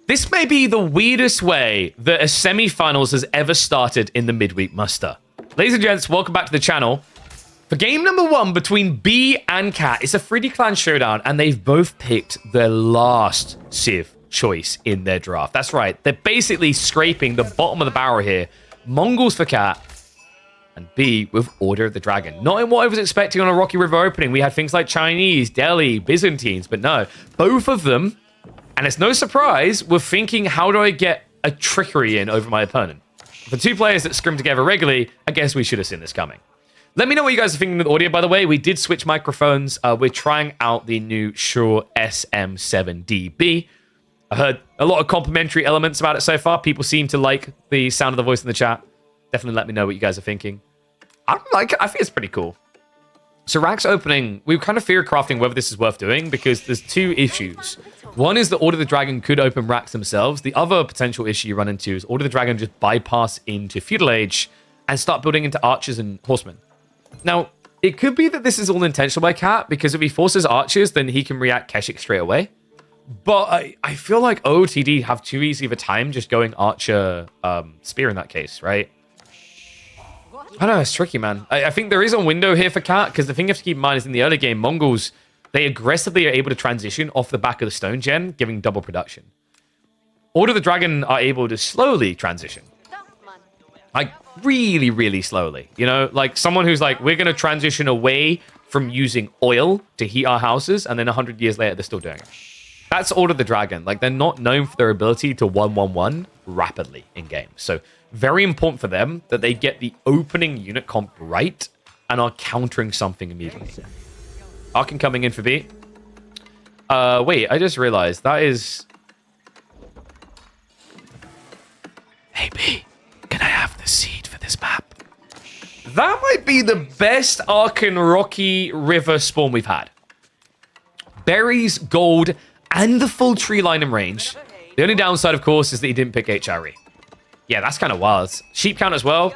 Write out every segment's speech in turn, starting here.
This may be the weirdest way that a semi-finals has ever started in the midweek muster. Ladies and gents, welcome back to the channel. For game number 1 between B and Cat, it's a 3D clan showdown, and they've both picked their last Civ choice in their draft. That's right. They're basically scraping the bottom of the barrel here. Mongols for Cat, and B with Order of the Dragon. Not in what I was expecting on a Rocky River opening. We had things like Chinese, Delhi, Byzantines, but no. Both of them, and it's no surprise, were thinking, how do I get a trickery in over my opponent? For two players that scrim together regularly, I guess we should have seen this coming. Let me know what you guys are thinking of the audio, by the way. We did switch microphones. We're trying out the new Shure SM7DB. I heard a lot of complimentary elements about it so far. People seem to like the sound of the voice in the chat. Definitely let me know what you guys are thinking. I don't like it. I think it's pretty cool. So Rack's opening, we were kind of fear crafting whether this is worth doing because there's two issues. One is that Order of the Dragon could open racks themselves. The other potential issue you run into is Order of the Dragon just bypass into Feudal Age and start building into archers and horsemen. Now, it could be that this is all intentional by Cat, because if he forces archers, then he can react Keshik straight away. But I feel like OOTD have too easy of a time just going archer spear in that case, right? I don't know, it's tricky, man. I think there is a window here for Cat, because the thing you have to keep in mind is in the early game, Mongols, they aggressively are able to transition off the back of the stone gen, giving double production. Order of the Dragon are able to slowly transition. Like, really, really slowly. You know, like someone who's like, we're going to transition away from using oil to heat our houses, and then 100 years later, they're still doing it. That's Order of the Dragon. Like, they're not known for their ability to 1-1-1 rapidly in game. So, very important for them that they get the opening unit comp right and are countering something immediately. Arkin coming in for B. Wait, I just realized that is... Hey, B, can I have the seed for this map? That might be the best Arkin Rocky River spawn we've had. Berries, gold, and the full tree line and range. The only downside, of course, is that he didn't pick HRE. Yeah, that's kind of wild. Sheep count as well.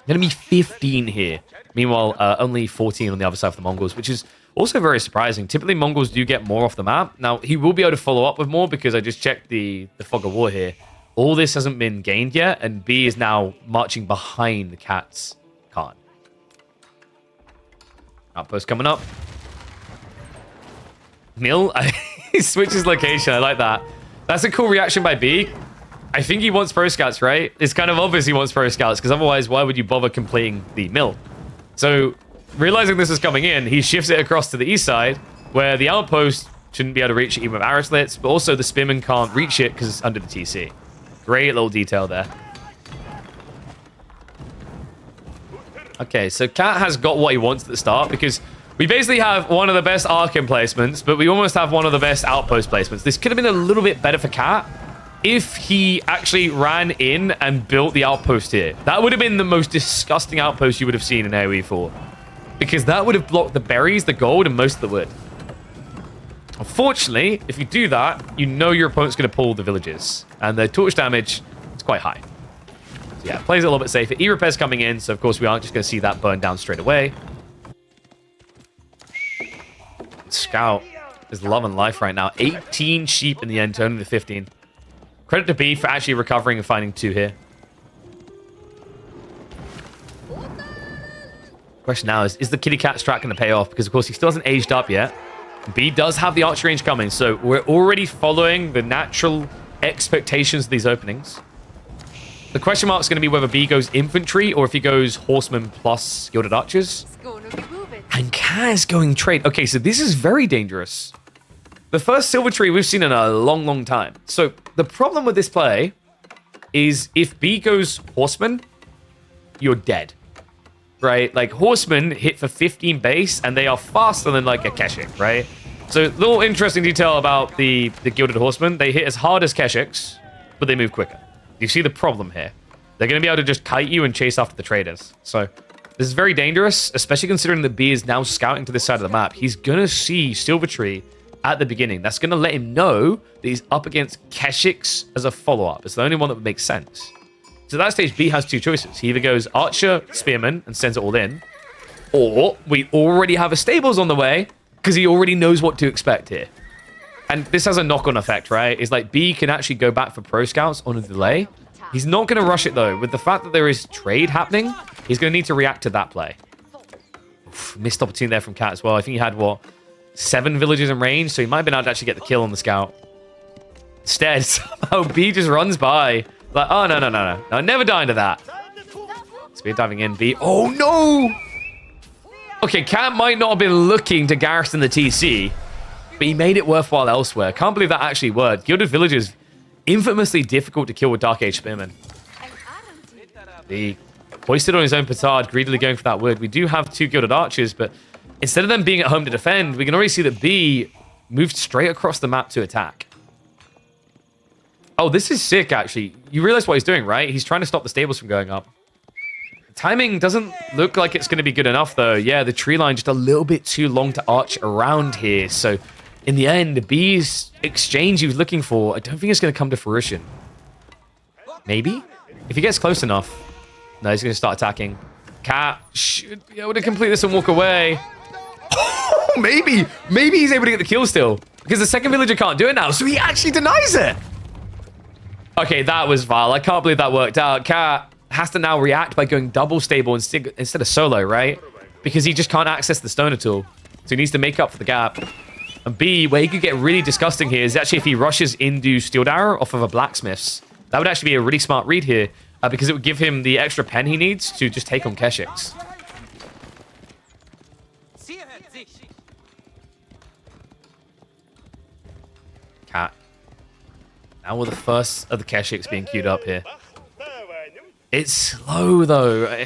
Going to be 15 here. Meanwhile, only 14 on the other side of the Mongols, which is also very surprising. Typically, Mongols do get more off the map. Now, he will be able to follow up with more because I just checked the fog of war here. All this hasn't been gained yet, and B is now marching behind the Cat's Khan. Outpost coming up. Mill, he switches location. I like that. That's a cool reaction by B. I think he wants pro scouts, right? It's kind of obvious he wants pro scouts, because otherwise, why would you bother completing the mill? So, realizing this is coming in, he shifts it across to the east side, where the outpost shouldn't be able to reach it even with arrow slits, but also the spearmen can't reach it because it's under the TC. Great little detail there. Okay, so Cat has got what he wants at the start, because we basically have one of the best Arkin placements, but we almost have one of the best outpost placements. This could have been a little bit better for Cat if he actually ran in and built the outpost here. That would have been the most disgusting outpost you would have seen in AoE 4. Because that would have blocked the berries, the gold, and most of the wood. Unfortunately, if you do that, you know your opponent's going to pull the villages. And the torch damage is quite high. So yeah, plays it a little bit safer. E-repair's coming in, so of course we aren't just going to see that burn down straight away. Scout is loving life right now. 18 sheep in the end, only the 15. Credit to B for actually recovering and finding 2 here. Question now is the kitty cat strat going to pay off? Because, of course, he still hasn't aged up yet. B does have the archer range coming, so we're already following the natural expectations of these openings. The question mark is going to be whether B goes infantry or if he goes horsemen plus gilded archers. And Cat is going trade. Okay, so this is very dangerous. The first silver tree we've seen in a long, long time. So the problem with this play is if B goes horseman, you're dead. Right? Like, horsemen hit for 15 base, and they are faster than, like, a Keshik, right? So, little interesting detail about the Gilded Horsemen. They hit as hard as Keshiks, but they move quicker. You see the problem here. They're going to be able to just kite you and chase after the traders. So, this is very dangerous, especially considering that B is now scouting to this side of the map. He's going to see Silvertree at the beginning. That's going to let him know that he's up against Keshiks as a follow-up. It's the only one that would make sense. So at that stage, B has 2 choices. He either goes Archer, Spearman, and sends it all in, or we already have a stables on the way, because he already knows what to expect here. And this has a knock-on effect, right? It's like B can actually go back for pro scouts on a delay. He's not going to rush it, though. With the fact that there is trade happening, he's going to need to react to that play. Oof, missed opportunity there from Cat as well. I think he had, what, 7 villages in range, so he might have been able to actually get the kill on the scout. Instead, somehow B just runs by. Like, oh, no, no, no, no. No, never die into that. Speed diving in, B. Oh, no! Okay, Cat might not have been looking to garrison the TC, but he made it worthwhile elsewhere. Can't believe that actually worked. Gilded Villagers, infamously difficult to kill with Dark Age Spearmen. B hoisted on his own petard, greedily going for that wood. We do have 2 Gilded Archers, but instead of them being at home to defend, we can already see that B moved straight across the map to attack. Oh, this is sick, actually. You realize what he's doing, right? He's trying to stop the stables from going up. Timing doesn't look like it's going to be good enough, though. Yeah, the tree line just a little bit too long to arch around here. So, in the end, B's exchange he was looking for, I don't think it's going to come to fruition. Maybe? If he gets close enough. No, he's going to start attacking. Cat should be able to complete this and walk away. Oh, maybe. Maybe he's able to get the kill still. Because the second villager can't do it now, so he actually denies it. Okay, that was vile. I can't believe that worked out. Cat has to now react by going double stable instead of solo, right? Because he just can't access the stone at all. So he needs to make up for the gap. And B, where he could get really disgusting here is actually if he rushes into Steel Dagger off of a blacksmith's. That would actually be a really smart read here because it would give him the extra pen he needs to just take on Keshiks. Cat. Now with the first of the Keshiks being queued up here. It's slow, though.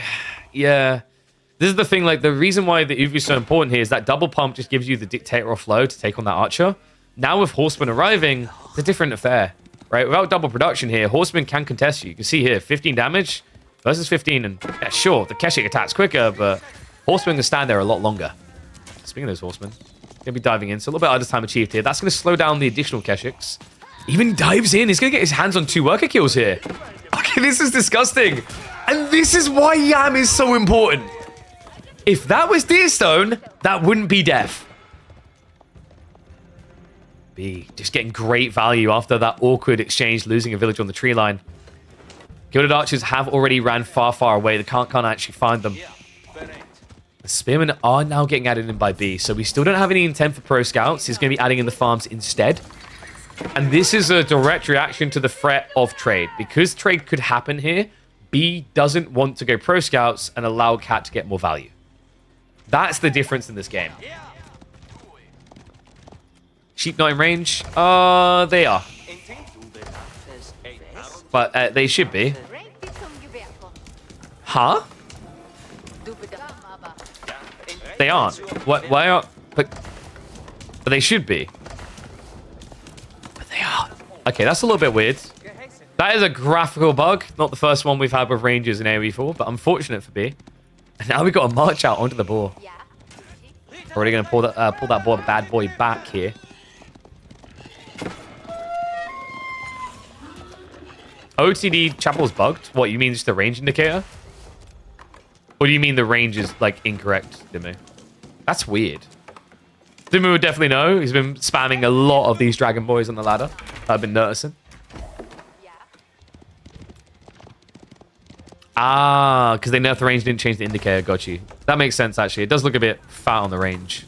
Yeah. This is the thing, like, the reason why the Uvu is so important here is that double pump just gives you the dictator off flow to take on that archer. Now with Horseman arriving, it's a different affair, right? Without double production here, Horseman can contest you. You can see here, 15 damage versus 15, and yeah, sure, the Keshik attacks quicker, but Horseman can stand there a lot longer. Speaking of those Horsemen, going to be diving in, so a little bit out of time achieved here. That's going to slow down the additional Keshiks. Even dives in. He's going to get his hands on 2 worker kills here. Okay, this is disgusting. And this is why Yam is so important. If that was Deerstone, that wouldn't be death. B, just getting great value after that awkward exchange, losing a village on the tree line. Gilded Archers have already ran far, far away. They can't actually find them. The Spearmen are now getting added in by B, so we still don't have any intent for Pro Scouts. He's going to be adding in the farms instead. And this is a direct reaction to the threat of trade. Because trade could happen here, B doesn't want to go Pro Scouts and allow Cat to get more value. That's the difference in this game. Sheep not in range? They are. But they should be. Huh? They aren't. What? Why aren't? But they should be. But they aren't. Okay, that's a little bit weird. That is a graphical bug. Not the first one we've had with Rangers in AoE4, but unfortunate for B. And now we've got to march out onto the boar. Already going to pull that bad boy back here. OTD Chapel's bugged? What, you mean just the range indicator? Or do you mean the range is, like, incorrect, Dimmu? That's weird. Dimmu would definitely know. He's been spamming a lot of these Dragon Boys on the ladder. I've been noticing. Ah, because they nerfed the range, didn't change the indicator. Got you. That makes sense, actually. It does look a bit fat on the range.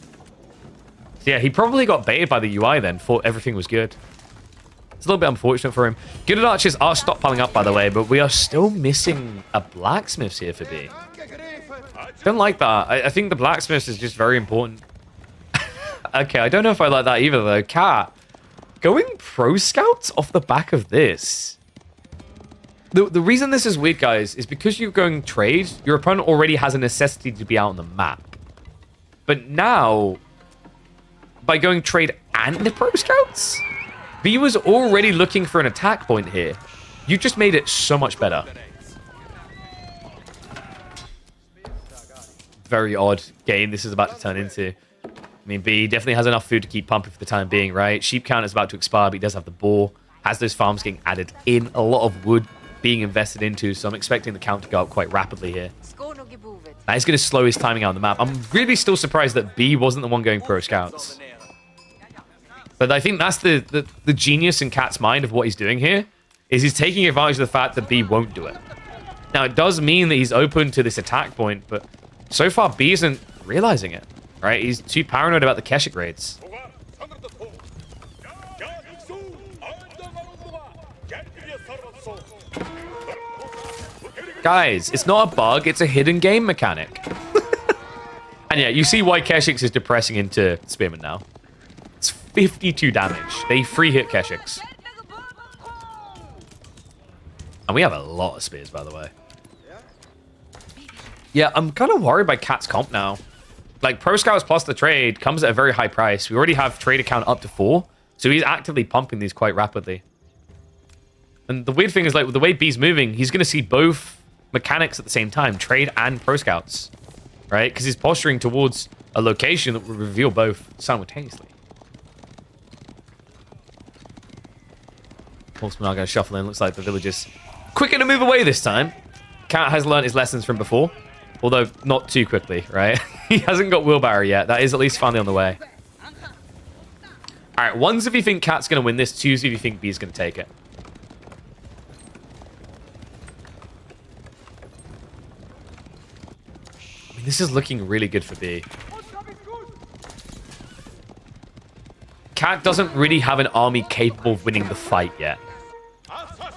So yeah, he probably got baited by the UI then, thought everything was good. It's a little bit unfortunate for him. Gilded Archers are stockpiling up, by the way, but we are still missing a Blacksmiths here for B. Don't like that. I think the Blacksmiths is just very important. Okay, I don't know if I like that either, though. Cat, going Pro Scouts off the back of this. The reason this is weird, guys, is because you're going trade, your opponent already has a necessity to be out on the map. But now, by going trade and the Pro Scouts, B was already looking for an attack point here. You just made it so much better. Very odd game this is about to turn into. I mean, B definitely has enough food to keep pumping for the time being, right? Sheep count is about to expire, but he does have the boar. Has those farms getting added in, a lot of wood being invested into, so I'm expecting the count to go up quite rapidly here. That is going to slow his timing out on the map. I'm really still surprised that B wasn't the one going Pro Scouts. But I think that's the genius in Cat's mind of what he's doing here, is he's taking advantage of the fact that B won't do it. Now, it does mean that he's open to this attack point, but so far B isn't realizing it, right? He's too paranoid about the Keshik raids. Guys, it's not a bug, it's a hidden game mechanic. And yeah, you see why Keshiks is depressing into Spearman now. It's 52 damage. They free hit Keshiks. And we have a lot of spears, by the way. Yeah, I'm kind of worried by Cat's comp now. Like, Pro Scouts plus the trade comes at a very high price. We already have trade account up to 4, so he's actively pumping these quite rapidly. And the weird thing is, like, with the way B's moving, he's going to see both mechanics at the same time, trade and Pro Scouts, right? Because he's posturing towards a location that will reveal both simultaneously. Horsemen are going to shuffle in. Looks like the villagers quicker to move away this time. Cat has learned his lessons from before, although not too quickly, right? He hasn't got wheelbarrow yet. That is at least finally on the way. All right, one's if you think Cat's going to win this, two's if you think B's going to take it. I mean, this is looking really good for B. Cat doesn't really have an army capable of winning the fight yet.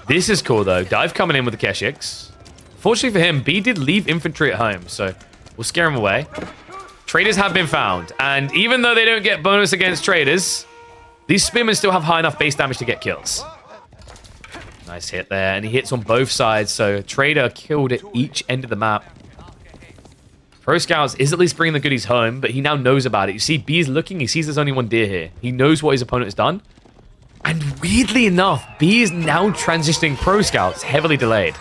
This is cool, though. Dive coming in with the Keshiks. Fortunately for him, B did leave infantry at home, so we'll scare him away. Traders have been found, and even though they don't get bonus against traders, these spearmen still have high enough base damage to get kills. Nice hit there, and he hits on both sides, so trader killed at each end of the map. Pro Scouts is at least bringing the goodies home, but he now knows about it. You see, B is looking, he sees there's only one deer here. He knows what his opponent has done. And weirdly enough, B is now transitioning Pro Scouts, heavily delayed.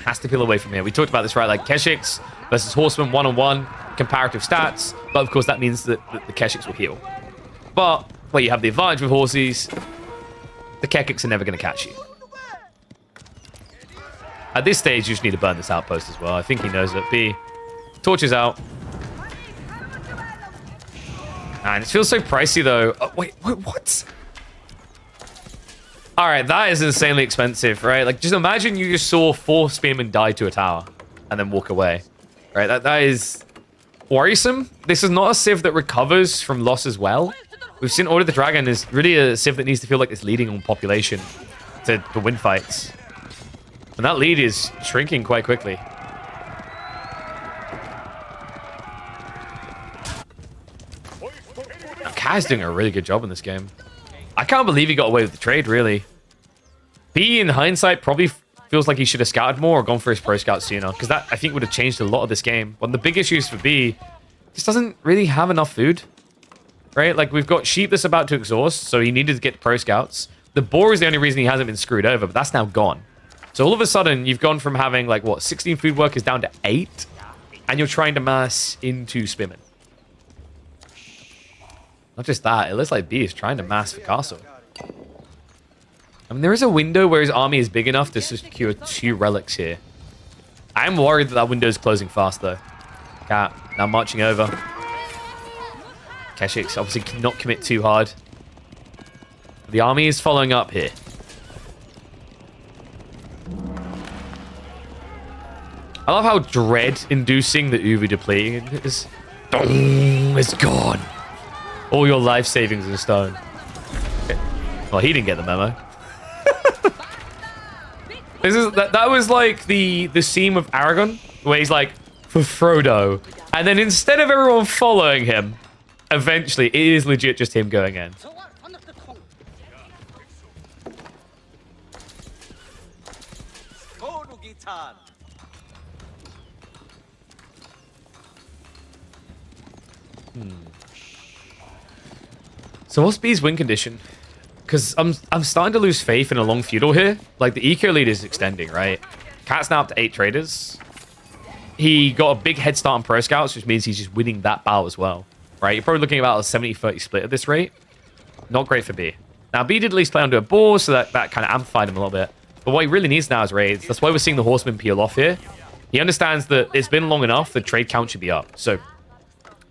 Has to peel away from here. We talked about this, right? Like Keshiks versus Horsemen one-on-one, comparative stats. But of course, that means that the Keshiks will heal. But where you have the advantage with horses, the Keshiks are never going to catch you. At this stage, you just need to burn this outpost as well. I think he knows it. B, torches out. And it feels so pricey, though. Oh, wait, what? All right, that is insanely expensive, right? Like, just imagine you just saw 4 spearmen die to a tower and then walk away, right? That is worrisome. This is not a civ that recovers from loss as well. We've seen Order of the Dragon is really a civ that needs to feel like it's leading on population to win fights. And that lead is shrinking quite quickly. Kai's doing a really good job in this game. I can't believe he got away with the trade, really. B, in hindsight, probably feels like he should have scouted more or gone for his Pro Scout sooner, because that, I think, would have changed a lot of this game. One of the big issues for B just doesn't really have enough food, right? Like, we've got sheep that's about to exhaust, so he needed to get Pro Scouts. The boar is the only reason he hasn't been screwed over, but that's now gone. So all of a sudden, you've gone from having, like, what, 16 food workers down to 8, and you're trying to mass into spearmen. Not just that, it looks like B is trying to mass for castle. I mean, there is a window where his army is big enough to secure 2 relics here. I'm worried that window is closing fast, though. Cat, now marching over. Keshiks obviously cannot commit too hard. The army is following up here. I love how dread-inducing the Uvu depleting is. It's gone. All your life savings in stone. Okay. Well, he didn't get the memo. That was like the scene of Aragon, where he's like, for Frodo. And then instead of everyone following him, eventually, it is legit just him going in. So what's B's win condition? Because I'm starting to lose faith in a long feudal here. Like, the eco lead is extending, right? Cat's now up to 8 traders. He got a big head start on Pro Scouts, which means he's just winning that battle as well, right? You're probably looking at about a 70-30 split at this rate. Not great for B. Now, B did at least play under a boar, so that kind of amplified him a little bit. But what he really needs now is raids. That's why we're seeing the horsemen peel off here. He understands that it's been long enough, the trade count should be up. So,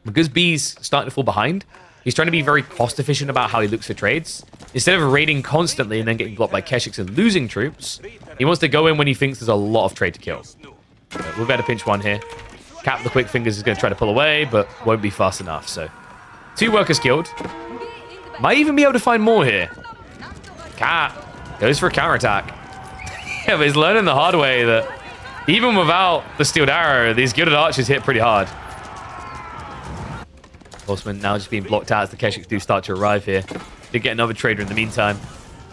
because B's starting to fall behind, He's trying to be very cost efficient about how he looks for trades. Instead of raiding constantly and then getting blocked by Keshiks and losing troops, he wants to go in when he thinks there's a lot of trade to kill. We'll better pinch one here. Cap the quick fingers is going to try to pull away, but won't be fast enough. So 2 workers killed. Might even be able to find more here. Cat goes for a counterattack. Yeah, but he's learning the hard way that even without the steeled arrow, these gilded archers hit pretty hard. Horsemen now just being blocked out as the Keshiks do start to arrive here. Did get another trader in the meantime.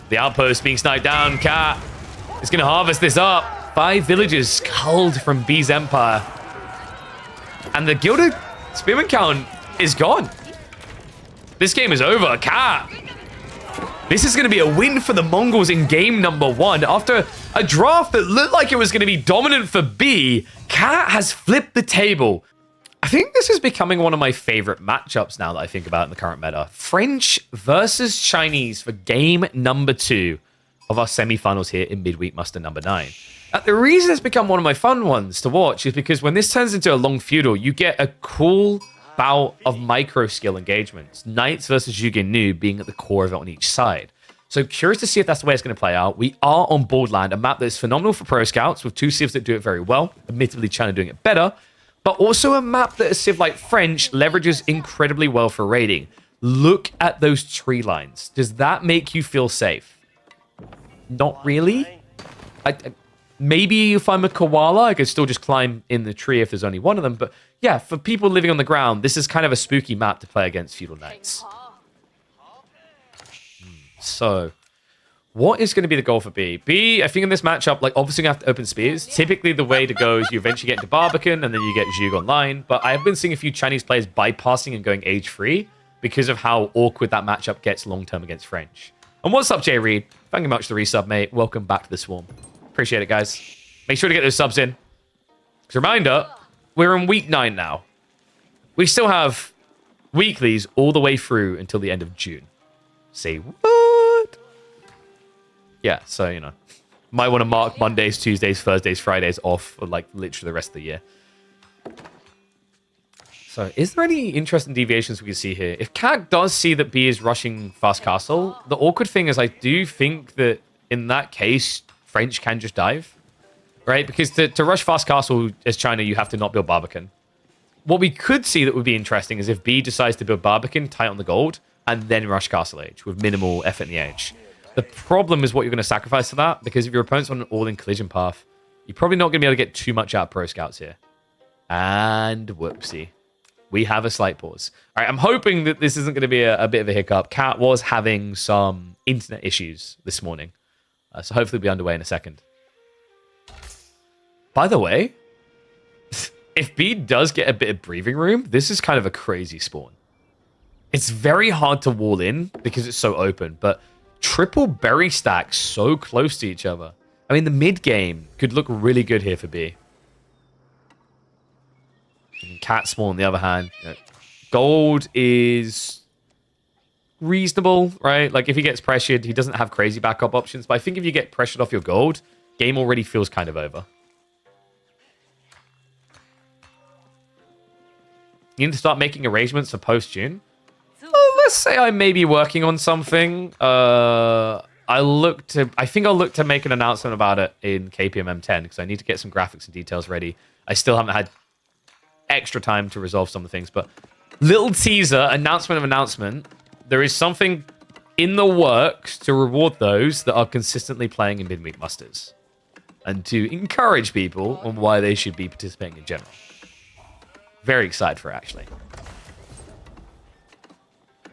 The outpost being sniped down. Cat is going to harvest this up. 5 villages culled from B's empire. And the gilded spearman count is gone. This game is over. Cat. This is going to be a win for the Mongols in game number 1. After a draft that looked like it was going to be dominant for B, Cat has flipped the table. I think this is becoming one of my favorite matchups now that I think about in the current meta. French versus Chinese for game number 2 of our semi-finals here in midweek muster number 9. The reason it's become one of my fun ones to watch is because when this turns into a long feudal, you get a cool bout of micro skill engagements. Knights versus Zhuge Nu being at the core of it on each side. So curious to see if that's the way it's going to play out. We are on Boardland, a map that is phenomenal for pro scouts with 2 civs that do it very well. Admittedly, China doing it better. But also a map that a civ like French leverages incredibly well for raiding. Look at those tree lines. Does that make you feel safe? Not really. Maybe if I'm a koala, I could still just climb in the tree if there's only one of them. But yeah, for people living on the ground, this is kind of a spooky map to play against feudal knights. So, what is going to be the goal for B? B, I think in this matchup, like obviously you have to open spears. Typically the way to go is you eventually get into Barbican and then you get Zhug online. But I have been seeing a few Chinese players bypassing and going age-free because of how awkward that matchup gets long-term against French. And what's up, Jay Reed? Thank you much for the resub, mate. Welcome back to the Swarm. Appreciate it, guys. Make sure to get those subs in. As a reminder, we're in week 9 now. We still have weeklies all the way through until the end of June. Say what? Yeah, so, you know, might want to mark Mondays, Tuesdays, Thursdays, Fridays off for, like, literally the rest of the year. So, is there any interesting deviations we can see here? If Cat does see that B is rushing Fast Castle, the awkward thing is I do think that in that case, French can just dive, right? Because to rush Fast Castle as China, you have to not build Barbican. What we could see that would be interesting is if B decides to build Barbican, tight on the gold, and then rush Castle Age with minimal effort in the age. The problem is what you're going to sacrifice for that, because if your opponent's on an all-in collision path, you're probably not going to be able to get too much out of Pro Scouts here. And whoopsie. We have a slight pause. All right, I'm hoping that this isn't going to be a bit of a hiccup. Cat was having some internet issues this morning. So hopefully we'll be underway in a second. By the way, if B does get a bit of breathing room, this is kind of a crazy spawn. It's very hard to wall in because it's so open, but triple berry stacks so close to each other. I mean, the mid game could look really good here for B. And Cat spawn, on the other hand, you know, gold is reasonable, right? Like if he gets pressured, he doesn't have crazy backup options. But I think if you get pressured off your gold, game already feels kind of over. You need to start making arrangements for post-June. Let's say I may be working on something. I think I'll look to make an announcement about it in KPM M10 because I need to get some graphics and details ready. I still haven't had extra time to resolve some of the things, but little teaser, announcement of announcement. There is something in the works to reward those that are consistently playing in midweek musters and to encourage people on why they should be participating in general. Very excited for it, actually.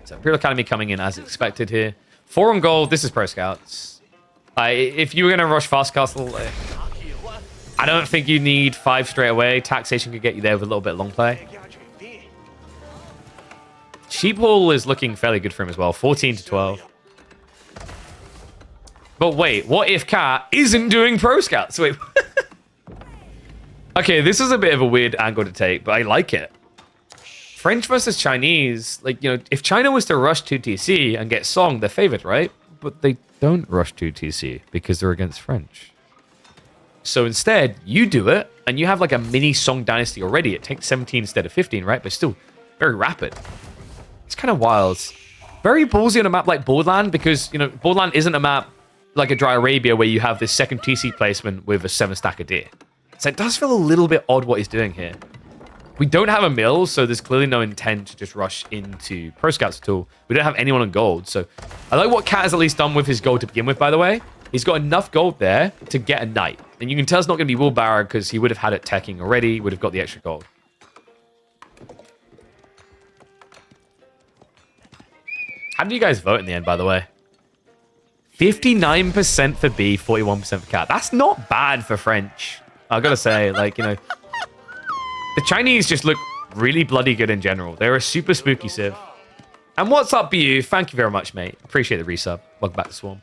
So Imperial Academy coming in as expected here. 4 on gold. This is Pro Scouts. If you were going to rush Fast Castle, I don't think you need 5 straight away. Taxation could get you there with a little bit of long play. Sheep Hall is looking fairly good for him as well. 14 to 12. But wait, what if Cat isn't doing Pro Scouts? Wait. Okay, this is a bit of a weird angle to take, but I like it. French versus Chinese, like, you know, if China was to rush 2TC and get Song, they're favored, right? But they don't rush 2TC because they're against French. So instead, you do it, and you have like a mini Song dynasty already. It takes 17 instead of 15, right? But still very rapid. It's kind of wild. Very ballsy on a map like Borderland because, you know, Borderland isn't a map like a Dry Arabia where you have this second TC placement with a 7-stack of deer. So it does feel a little bit odd what he's doing here. We don't have a mill, so there's clearly no intent to just rush into Pro Scouts at all. We don't have anyone on gold, so I like what Cat has at least done with his gold to begin with, by the way. He's got enough gold there to get a knight. And you can tell it's not going to be wheelbarrow because he would have had it teching already, would have got the extra gold. How did you guys vote in the end, by the way? 59% for B, 41% for Cat. That's not bad for French. I gotta say, like, you know, the Chinese just look really bloody good in general. They're a super spooky civ. And what's up, BU? Thank you very much, mate. Appreciate the resub. Welcome back to Swarm.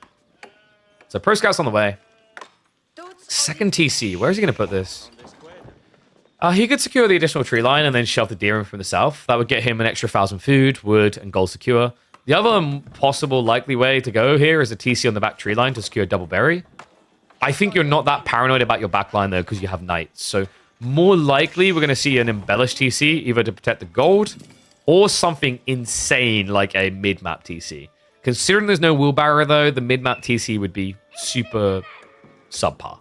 So Pro Scouts on the way. Second TC. Where is he going to put this? He could secure the additional tree line and then shove the deer in from the south. That would get him an extra 1,000 food, wood, and gold secure. The other possible likely way to go here is a TC on the back tree line to secure double berry. I think you're not that paranoid about your back line, though, because you have knights. So more likely, we're going to see an embellished TC, either to protect the gold or something insane like a mid-map TC. Considering there's no wheelbarrow, though, the mid-map TC would be super subpar.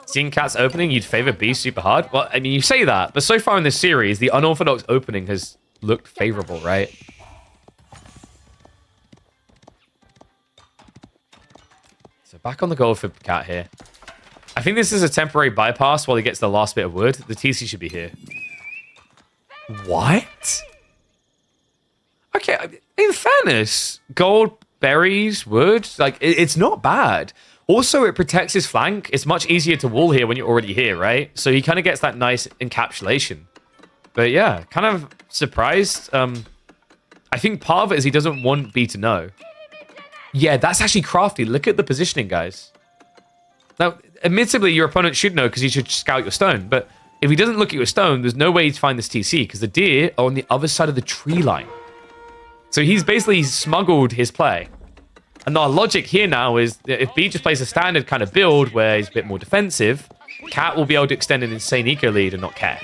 Seeing Cat's opening, you'd favor B super hard? Well, I mean, you say that, but so far in this series, the unorthodox opening has looked favorable, right? So back on the gold for Cat here. I think this is a temporary bypass while he gets the last bit of wood. The TC should be here. What? Okay, in fairness, gold, berries, wood, like, it's not bad. Also, it protects his flank. It's much easier to wall here when you're already here, right? So he kind of gets that nice encapsulation. But yeah, kind of surprised. I think part of it is he doesn't want B to know. Yeah, that's actually crafty. Look at the positioning, guys. Now, admittedly, your opponent should know because he should scout your stone. But if he doesn't look at your stone, there's no way to find this TC because the deer are on the other side of the tree line. So he's basically smuggled his play. And our logic here now is that if B just plays a standard kind of build where he's a bit more defensive, Cat will be able to extend an insane eco lead and not care.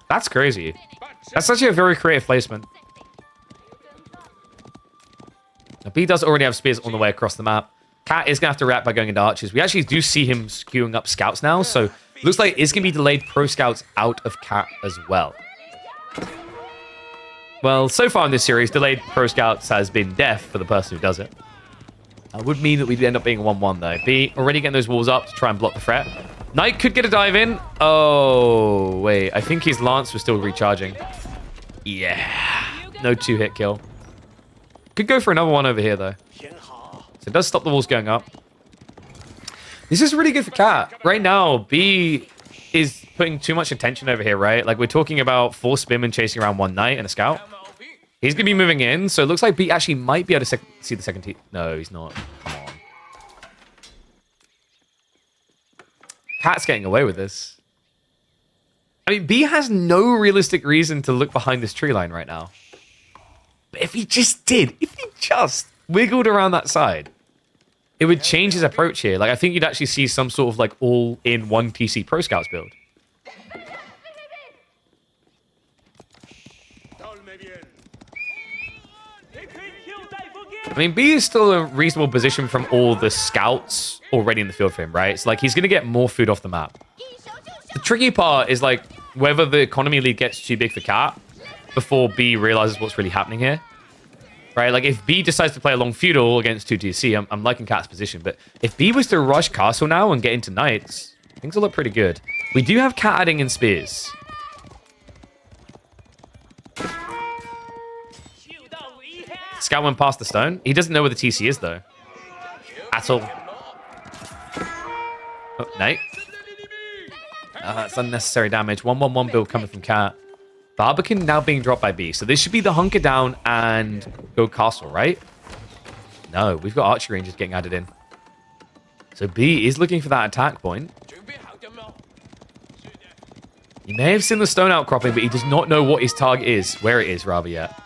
That's crazy. That's actually a very creative placement. Now, B does already have spears on the way across the map. Cat is going to have to react by going into archers. We actually do see him skewing up scouts now, so looks like it's going to be delayed pro scouts out of Cat as well. Well, so far in this series, delayed pro scouts has been death for the person who does it. That would mean that we'd end up being 1-1 though. B already getting those walls up to try and block the threat. Knight could get a dive in. Oh, wait. I think his lance was still recharging. Yeah. No 2-hit kill. Could go for another one over here though. So it does stop the walls going up. This is really good for Cat. Right now, B is putting too much attention over here, right? Like, we're talking about 4 spin and chasing around 1 knight and a scout. He's going to be moving in, so it looks like B actually might be able to see the second T. No, he's not. Come on. Cat's getting away with this. I mean, B has no realistic reason to look behind this tree line right now. But if he just wiggled around that side, it would change his approach here. Like, I think you'd actually see some sort of, like, all-in-one TC Pro Scouts build. I mean, B is still a reasonable position from all the scouts already in the field for him, right? So, like, he's going to get more food off the map. The tricky part is, like, whether the economy lead gets too big for Cat before B realizes what's really happening here. Right? Like, if B decides to play a long feudal against 2 TC, I'm liking Cat's position. But if B was to rush castle now and get into knights, things will look pretty good. We do have Cat adding in spears. Scout went past the stone. He doesn't know where the TC is, though. At all. Oh, knight. That's unnecessary damage. 1-1-1 build coming from Cat. Barbican now being dropped by B. So this should be the hunker down and go castle, right? No, we've got archery rangers getting added in. So B is looking for that attack point. He may have seen the stone outcropping, but he does not know what his target is. Where it is, rather, yet.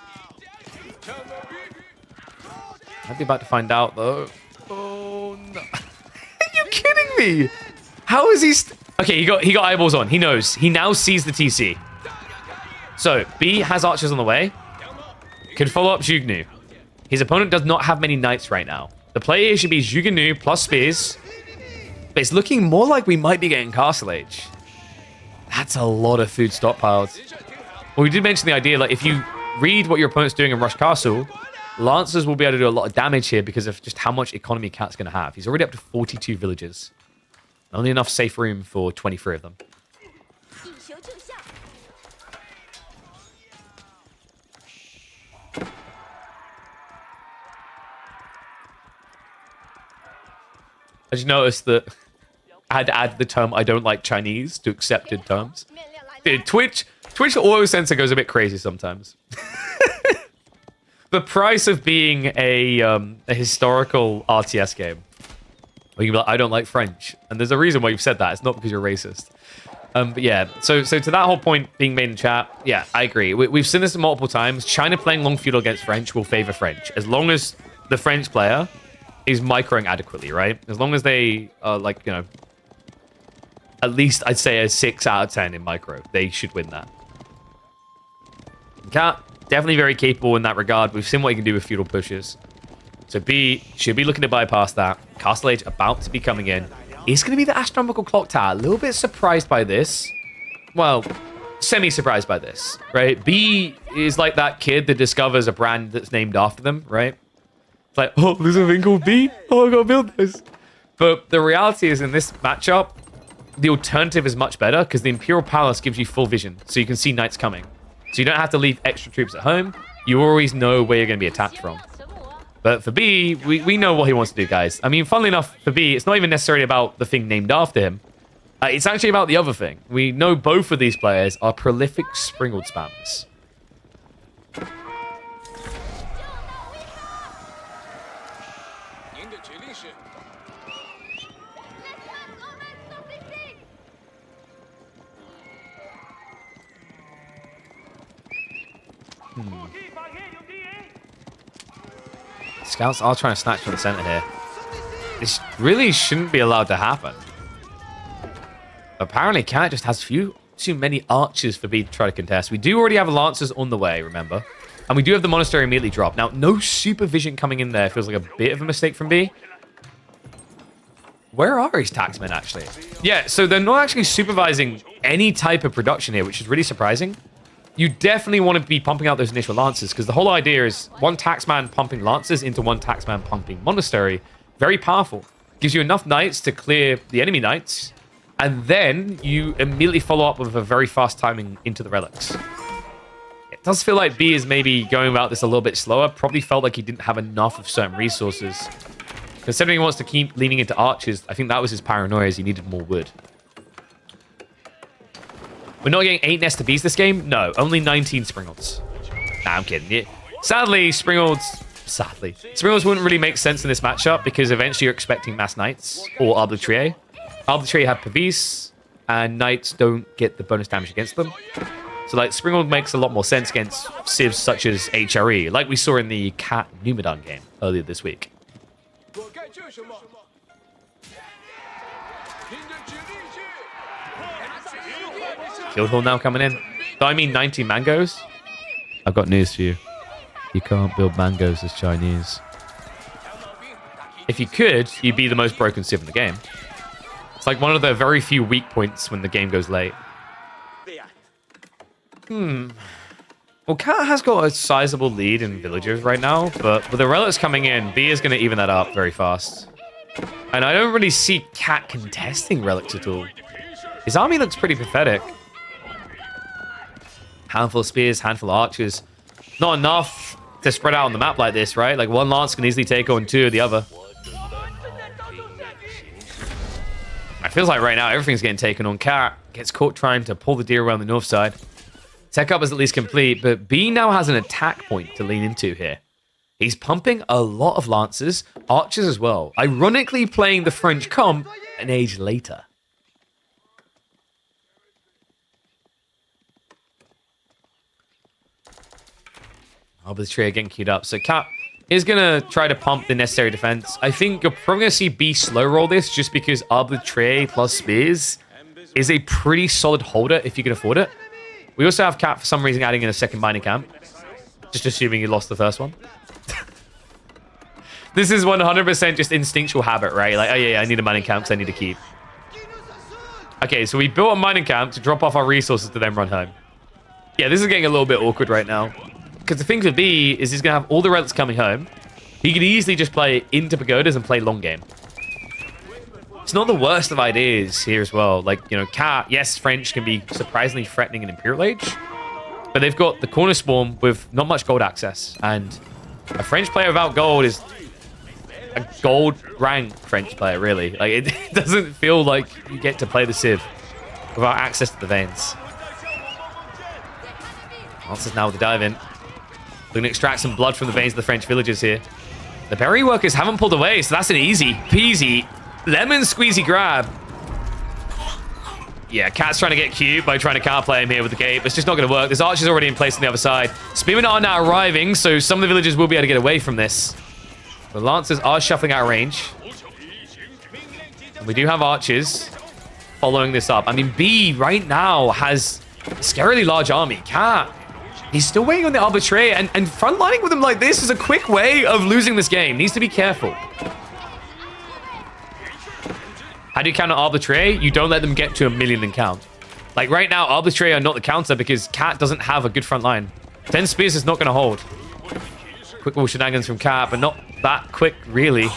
Might be about to find out, though. Oh, no. Are you kidding me? How is he... Okay, he got eyeballs on. He knows. He now sees the TC. So, B has archers on the way. Can follow up Zhugnu. His opponent does not have many knights right now. The play here should be Zhugnu plus spears. But it's looking more like we might be getting Castle Age. That's a lot of food stockpiled. Well, we did mention the idea, like, if you read what your opponent's doing in Rush Castle, Lancers will be able to do a lot of damage here because of just how much economy Cat's going to have. He's already up to 42 villages. Only enough safe room for 23 of them. I just noticed that I had to add the term "I don't like Chinese" to accepted terms. Dude, Twitch auto censor goes a bit crazy sometimes. The price of being a historical RTS game, where you can be like, I don't like French, and there's a reason why you've said that. It's not because you're racist. But yeah, so to that whole point being made in chat, yeah, I agree. We've seen this multiple times. China playing long feudal against French will favor French, as long as the French player is microing adequately, right? As long as they are, like, you know, at least I'd say a 6 out of 10 in micro, they should win that. Cat, definitely very capable in that regard. We've seen what he can do with feudal pushes. So B should be looking to bypass that. Castle Age about to be coming in. Is going to be the astronomical clock tower. A little bit surprised by this. Well, semi-surprised by this, right? B is like that kid that discovers a brand that's named after them, right? It's like, oh, there's a thing called B? Oh, I gotta build this. But the reality is, in this matchup, the alternative is much better because the Imperial Palace gives you full vision, so you can see knights coming. So you don't have to leave extra troops at home. You always know where you're going to be attacked from. But for B, we know what he wants to do, guys. I mean, funnily enough, for B, it's not even necessarily about the thing named after him. It's actually about the other thing. We know both of these players are prolific Springald spammers. Scouts are trying to snatch from the center here. This really shouldn't be allowed to happen. Apparently, Cat just has too many archers for B to try to contest. We do already have Lancers on the way, remember? And we do have the Monastery immediately drop. Now, no supervision coming in there feels like a bit of a mistake from B. Where are his taxmen, actually? Yeah, so they're not actually supervising any type of production here, which is really surprising. You definitely want to be pumping out those initial Lancers, because the whole idea is one taxman pumping Lancers into one taxman pumping Monastery. Very powerful. Gives you enough knights to clear the enemy knights, and then you immediately follow up with a very fast timing into the relics. It does feel like B is maybe going about this a little bit slower. Probably felt like he didn't have enough of certain resources. Considering he wants to keep leaning into archers, I think that was his paranoia, as he needed more wood. We're not getting 8 Nest to Bees this game? No, only 19 Springalds. Nah, I'm kidding. Yeah. Sadly, Springalds wouldn't really make sense in this matchup because eventually you're expecting Mass Knights or Arbitrier. Arbitrier have Pavis, and Knights don't get the bonus damage against them. So, like, Springald makes a lot more sense against civs such as HRE, like we saw in the Cat Numidan game earlier this week. Guildhall now coming in. So I mean 19 mangoes? I've got news for you. You can't build mangoes as Chinese. If you could, you'd be the most broken civ in the game. It's like one of the very few weak points when the game goes late. Well, Cat has got a sizable lead in villagers right now, but with the relics coming in, B is going to even that up very fast. And I don't really see Cat contesting relics at all. His army looks pretty pathetic. Handful of spears, handful of archers. Not enough to spread out on the map like this, right? Like, one lance can easily take on 2 of the other. It feels like right now everything's getting taken on. Cat gets caught trying to pull the deer around the north side. Tech up is at least complete, but B now has an attack point to lean into here. He's pumping a lot of lancers, archers as well. Ironically playing the French comp an age later. Arbitrary getting queued up. So Cat is going to try to pump the necessary defense. I think you're probably going to see B slow roll this just because Arbitrary plus Spears is a pretty solid holder if you can afford it. We also have Cat for some reason adding in a second mining camp. Just assuming he lost the first one. This is 100% just instinctual habit, right? Like, oh yeah, I need a mining camp because I need to keep. Okay, so we built a mining camp to drop off our resources to then run home. Yeah, this is getting a little bit awkward right now. Because the thing for B is he's going to have all the relics coming home. He could easily just play into pagodas and play long game. It's not the worst of ideas here as well. Like, you know, Cat, yes, French can be surprisingly threatening in Imperial Age. But they've got the corner swarm with not much gold access. And a French player without gold is a gold rank French player, really. Like, it doesn't feel like you get to play the Civ without access to the veins. Lancers now with the dive in. Looking to extract some blood from the veins of the French villagers here. The berry workers haven't pulled away, so that's an easy peasy lemon squeezy grab. Yeah, Cat's trying to get cute by trying to counterplay him here with the gate. It's just not going to work. There's archers already in place on the other side. Spearmen are now arriving, so some of the villagers will be able to get away from this. The Lancers are shuffling out of range. And we do have archers following this up. I mean, B right now has a scarily large army. Cat, he's still waiting on the arbitrary, and frontlining with him like this is a quick way of losing this game. Needs to be careful. How do you counter arbitrary? You don't let them get to 1,000,000 and count. Like right now, arbitrary are not the counter because Cat doesn't have a good front line. 10 spears is not going to hold. Quick wall shenanigans from Cat, but not that quick, really.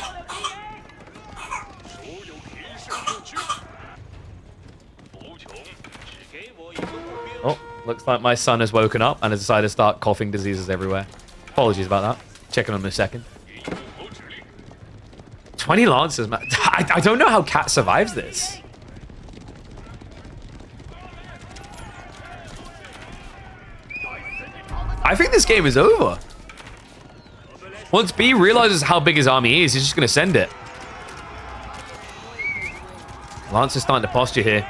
Oh, looks like my son has woken up and has decided to start coughing diseases everywhere. Apologies about that. Checking on him in a second. 20 Lancers, man. I don't know how Cat survives this. I think this game is over. Once B realizes how big his army is, he's just going to send it. Lancer's starting to posture here.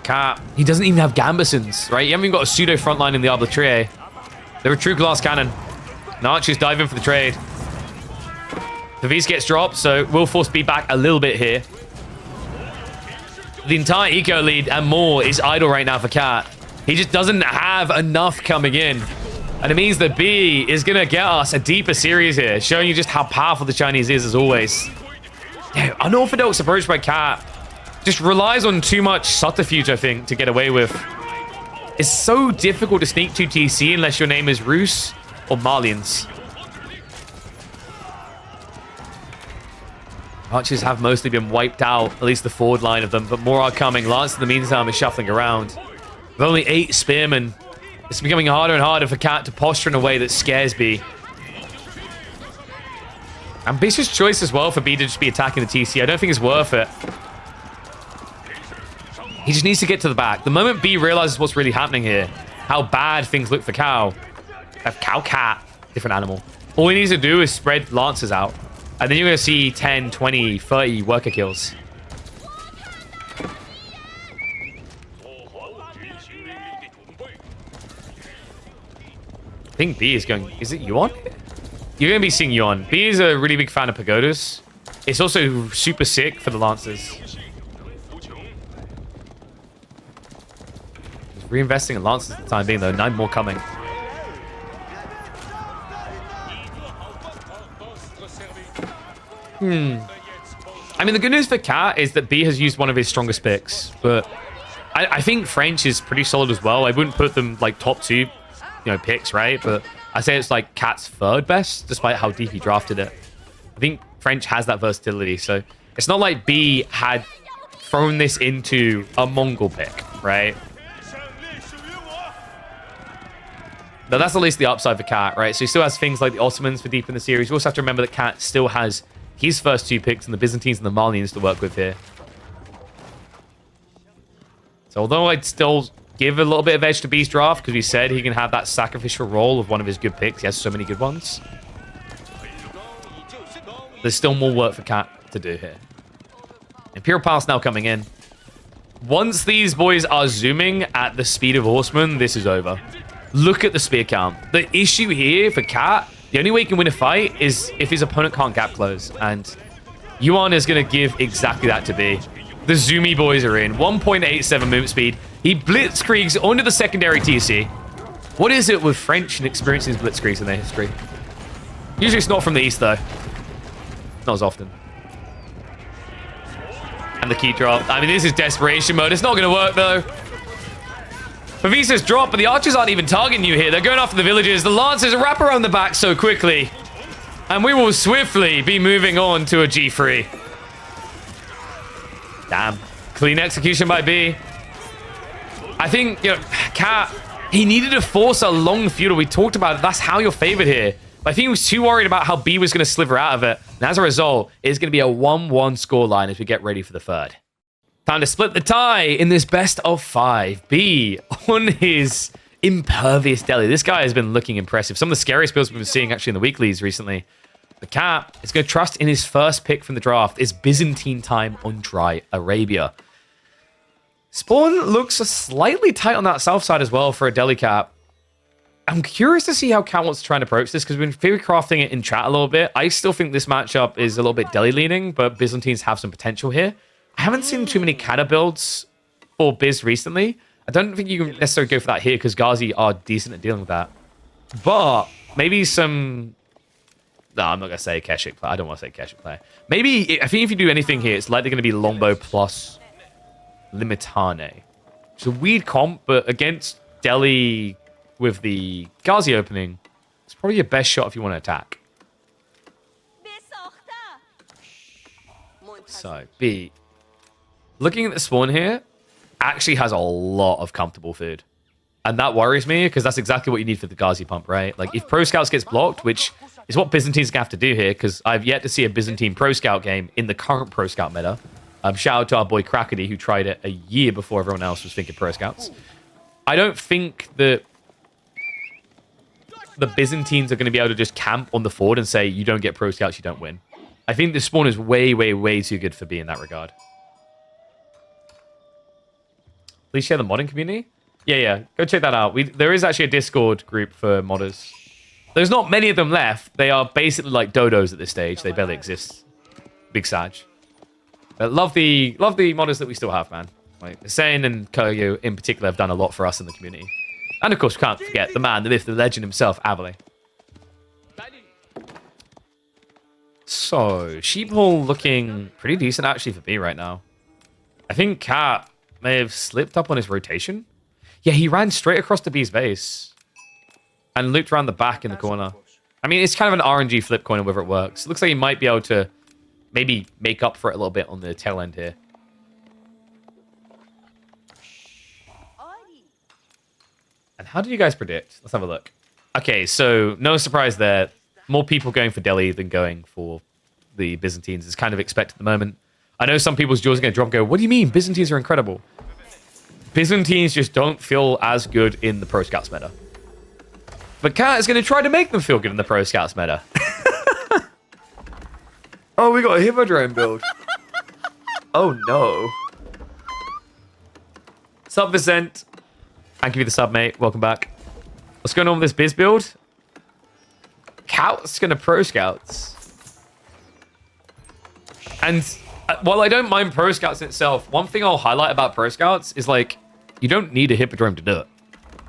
Cat, he doesn't even have gambesons, right? You haven't even got a pseudo front line in the arbitrary. They're a true glass cannon. And Archers dive in for the trade. The V's gets dropped, so we'll force B back a little bit here. The entire eco lead and more is idle right now for Cat. He just doesn't have enough coming in. And it means that B is going to get us a deeper series here, showing you just how powerful the Chinese is, as always. Yeah, unorthodox approach by Cat. Just relies on too much subterfuge, I think, to get away with. It's so difficult to sneak to TC unless your name is Rus or Malians. Archers have mostly been wiped out, at least the forward line of them, but more are coming. Lance, in the meantime, is shuffling around. With only 8 spearmen, it's becoming harder and harder for Cat to posture in a way that scares B. Ambitious choice as well for B to just be attacking the TC. I don't think it's worth it. He just needs to get to the back. The moment B realizes what's really happening here, how bad things look for Cow. Cat, different animal. All he needs to do is spread Lancers out. And then you're going to see 10, 20, 30 worker kills. I think B is going... Is it Yuan? You're going to be seeing Yuan. B is a really big fan of pagodas. It's also super sick for the Lancers. He's reinvesting in Lancers for the time being, though. 9 more coming. I mean, the good news for Cat is that B has used one of his strongest picks, but I think French is pretty solid as well. I wouldn't put them like top 2, picks, right? But I say it's like Cat's 3rd best, despite how deep he drafted it. I think French has that versatility, so it's not like B had thrown this into a Mongol pick, right? But that's at least the upside for Cat, right? So he still has things like the Ottomans for deep in the series. You also have to remember that Cat still has his first 2 picks and the Byzantines and the Malians to work with here. So although I'd still give a little bit of edge to B's draft, because he said he can have that sacrificial role of one of his good picks. He has so many good ones. There's still more work for Cat to do here. Imperial Palace now coming in. Once these boys are zooming at the speed of horsemen, this is over. Look at the spear count. The issue here for Cat, the only way he can win a fight is if his opponent can't gap close. And Yuan is going to give exactly that to B. The Zoomy boys are in. 1.87 movement speed. He blitzkriegs onto the secondary TC. What is it with French and experiencing blitzkriegs in their history? Usually it's not from the east, though. Not as often. And the key drop. I mean, this is desperation mode. It's not going to work, though. Pavisa's drop, but the archers aren't even targeting you here. They're going after the villagers. The lancers wrap around the back so quickly. And we will swiftly be moving on to a G3. Damn. Clean execution by B. I think, you know, Cat, he needed to force a long feudal. We talked about it. That's how you're favored here. But I think he was too worried about how B was going to sliver out of it. And as a result, it's going to be a 1-1 scoreline as we get ready for the third. Time to split the tie in this best of 5. B on his impervious deli. This guy has been looking impressive. Some of the scariest builds we've been seeing actually in the weeklies recently. The Cat is going to trust in his first pick from the draft. It's Byzantine time on dry Arabia. Spawn looks slightly tight on that south side as well for a deli Cat. I'm curious to see how Cat wants to try and approach this because we've been theory crafting it in chat a little bit. I still think this matchup is a little bit deli leaning, but Byzantines have some potential here. I haven't seen too many Kata builds for Biz recently. I don't think you can necessarily go for that here because Ghazi are decent at dealing with that. But maybe some... No, I'm not going to say Keshik play. I don't want to say Keshik play. Maybe, I think if you do anything here, it's likely going to be Longbow plus Limitane. It's a weird comp, but against Delhi with the Ghazi opening, it's probably your best shot if you want to attack. So, B. Looking at the spawn here, actually has a lot of comfortable food. And that worries me, because that's exactly what you need for the Ghazi pump, right? Like, if Pro Scouts gets blocked, which is what Byzantines have to do here, because I've yet to see a Byzantine Pro Scout game in the current Pro Scout meta. Shout out to our boy Krakedy, who tried it a year before everyone else was thinking Pro Scouts. I don't think that the Byzantines are going to be able to just camp on the fort and say, you don't get Pro Scouts, you don't win. I think this spawn is way, way, way too good for B in that regard. Please share the modding community. Yeah. Go check that out. There is actually a Discord group for modders. There's not many of them left. They are basically like dodos at this stage. They barely exist. Big Sag. But love the modders that we still have, man. Like Hussein and Koyo in particular have done a lot for us in the community. And of course, we can't forget the man, the myth, the legend himself, Avali. So, Sheephole looking pretty decent actually for B right now. I think Cat may have slipped up on his rotation. Yeah, he ran straight across the B's base and looped around the back in the corner. I mean, it's kind of an RNG flip coin whether it works. It looks like he might be able to maybe make up for it a little bit on the tail end here. And how do you guys predict? Let's have a look. Okay, so no surprise there. More people going for Delhi than going for the Byzantines is kind of expected at the moment. I know some people's jaws are going to drop and go, what do you mean? Byzantines are incredible. Byzantines just don't feel as good in the Pro Scouts meta. But Cat is going to try to make them feel good in the Pro Scouts meta. Oh, we got a Hippodrome build. Oh, no. Sub Vicent. Thank you for the sub, mate. Welcome back. What's going on with this Biz build? Cat's going to Pro Scouts. And while I don't mind Pro Scouts in itself, one thing I'll highlight about Pro Scouts is, like, you don't need a Hippodrome to do it.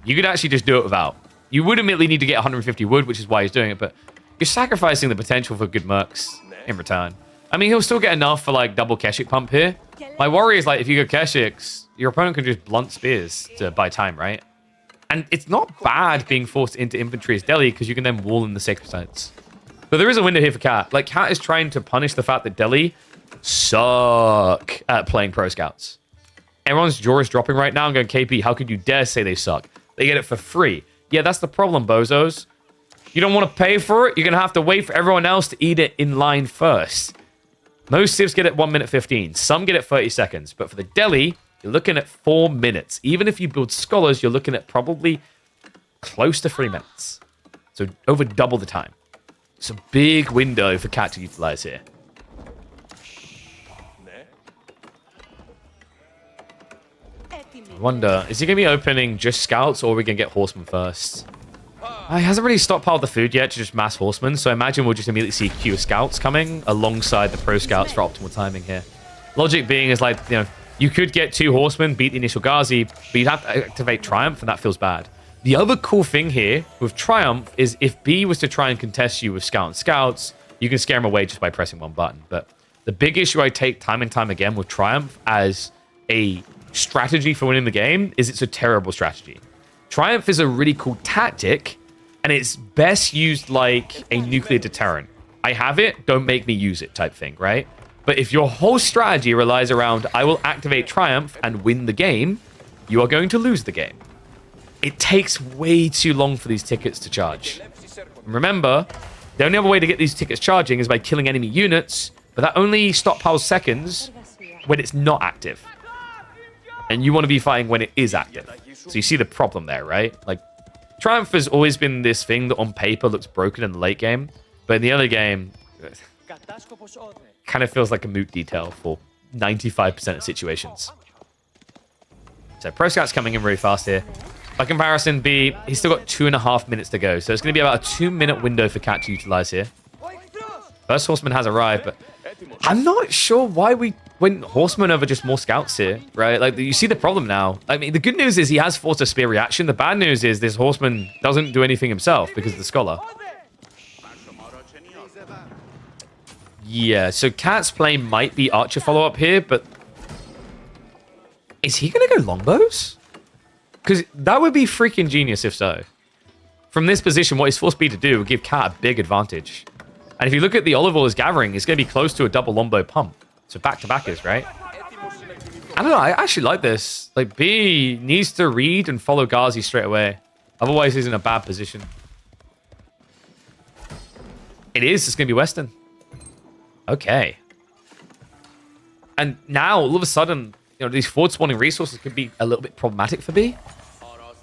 You could actually just do it without. You would immediately need to get 150 wood, which is why he's doing it, but you're sacrificing the potential for good mercs in return. I mean, he'll still get enough for, like, double Keshik pump here. My worry is, like, if you go Keshiks, your opponent can just blunt spears to buy time, right? And it's not bad being forced into infantry as Delhi, because you can then wall in the sacred sites. But there is a window here for Cat. Like, Cat is trying to punish the fact that Delhi suck at playing Pro Scouts. Everyone's jaw is dropping right now. I'm going, KP, how could you dare say they suck? They get it for free. Yeah, that's the problem, bozos. You don't want to pay for it? You're going to have to wait for everyone else to eat it in line first. Most civs get it 1 minute 15. Some get it 30 seconds. But for the Delhi, you're looking at 4 minutes. Even if you build scholars, you're looking at probably close to 3 minutes. So over double the time. It's a big window for Cat to utilize here. I wonder, is he going to be opening just scouts or are we going to get horsemen first? He hasn't really stockpiled the food yet to just mass horsemen, so I imagine we'll just immediately see queue of scouts coming alongside the pro scouts for optimal timing here. Logic being is like, you could get 2 horsemen, beat the initial Ghazi, but you'd have to activate Triumph, and that feels bad. The other cool thing here with Triumph is if B was to try and contest you with Scout and Scouts, you can scare him away just by pressing one button. But the big issue I take time and time again with Triumph as a strategy for winning the game is it's a terrible strategy. Triumph is a really cool tactic, and it's best used like a nuclear deterrent. I have it, don't make me use it type thing, right? But if your whole strategy relies around, I will activate Triumph and win the game, you are going to lose the game. It takes way too long for these tickets to charge. And remember, the only other way to get these tickets charging is by killing enemy units, but that only stockpiles seconds when it's not active. And you want to be fighting when it is active. So you see the problem there, right? Like, Triumph has always been this thing that on paper looks broken in the late game, but in the early game, kind of feels like a moot detail for 95% of situations. So Pro Scout's coming in very fast here. By comparison, B, he's still got 2.5 minutes to go. So it's going to be about a 2-minute window for Cat to utilize here. First Horseman has arrived, but I'm not sure why we went Horseman over just more Scouts here, right? Like, you see the problem now. I mean, the good news is he has forced a spear reaction. The bad news is this Horseman doesn't do anything himself because of the Scholar. Yeah, so Cat's play might be Archer follow-up here, but is he going to go longbows? Because that would be freaking genius if so. From this position, what he's forced B to do would give Cat a big advantage. And if you look at the olive oil is gathering, it's going to be close to a double longbow pump. So back-to-back is, right? I don't know, I actually like this. Like, B needs to read and follow Ghazi straight away. Otherwise, he's in a bad position. It's going to be Western. Okay. And now, all of a sudden, these forward spawning resources could be a little bit problematic for B.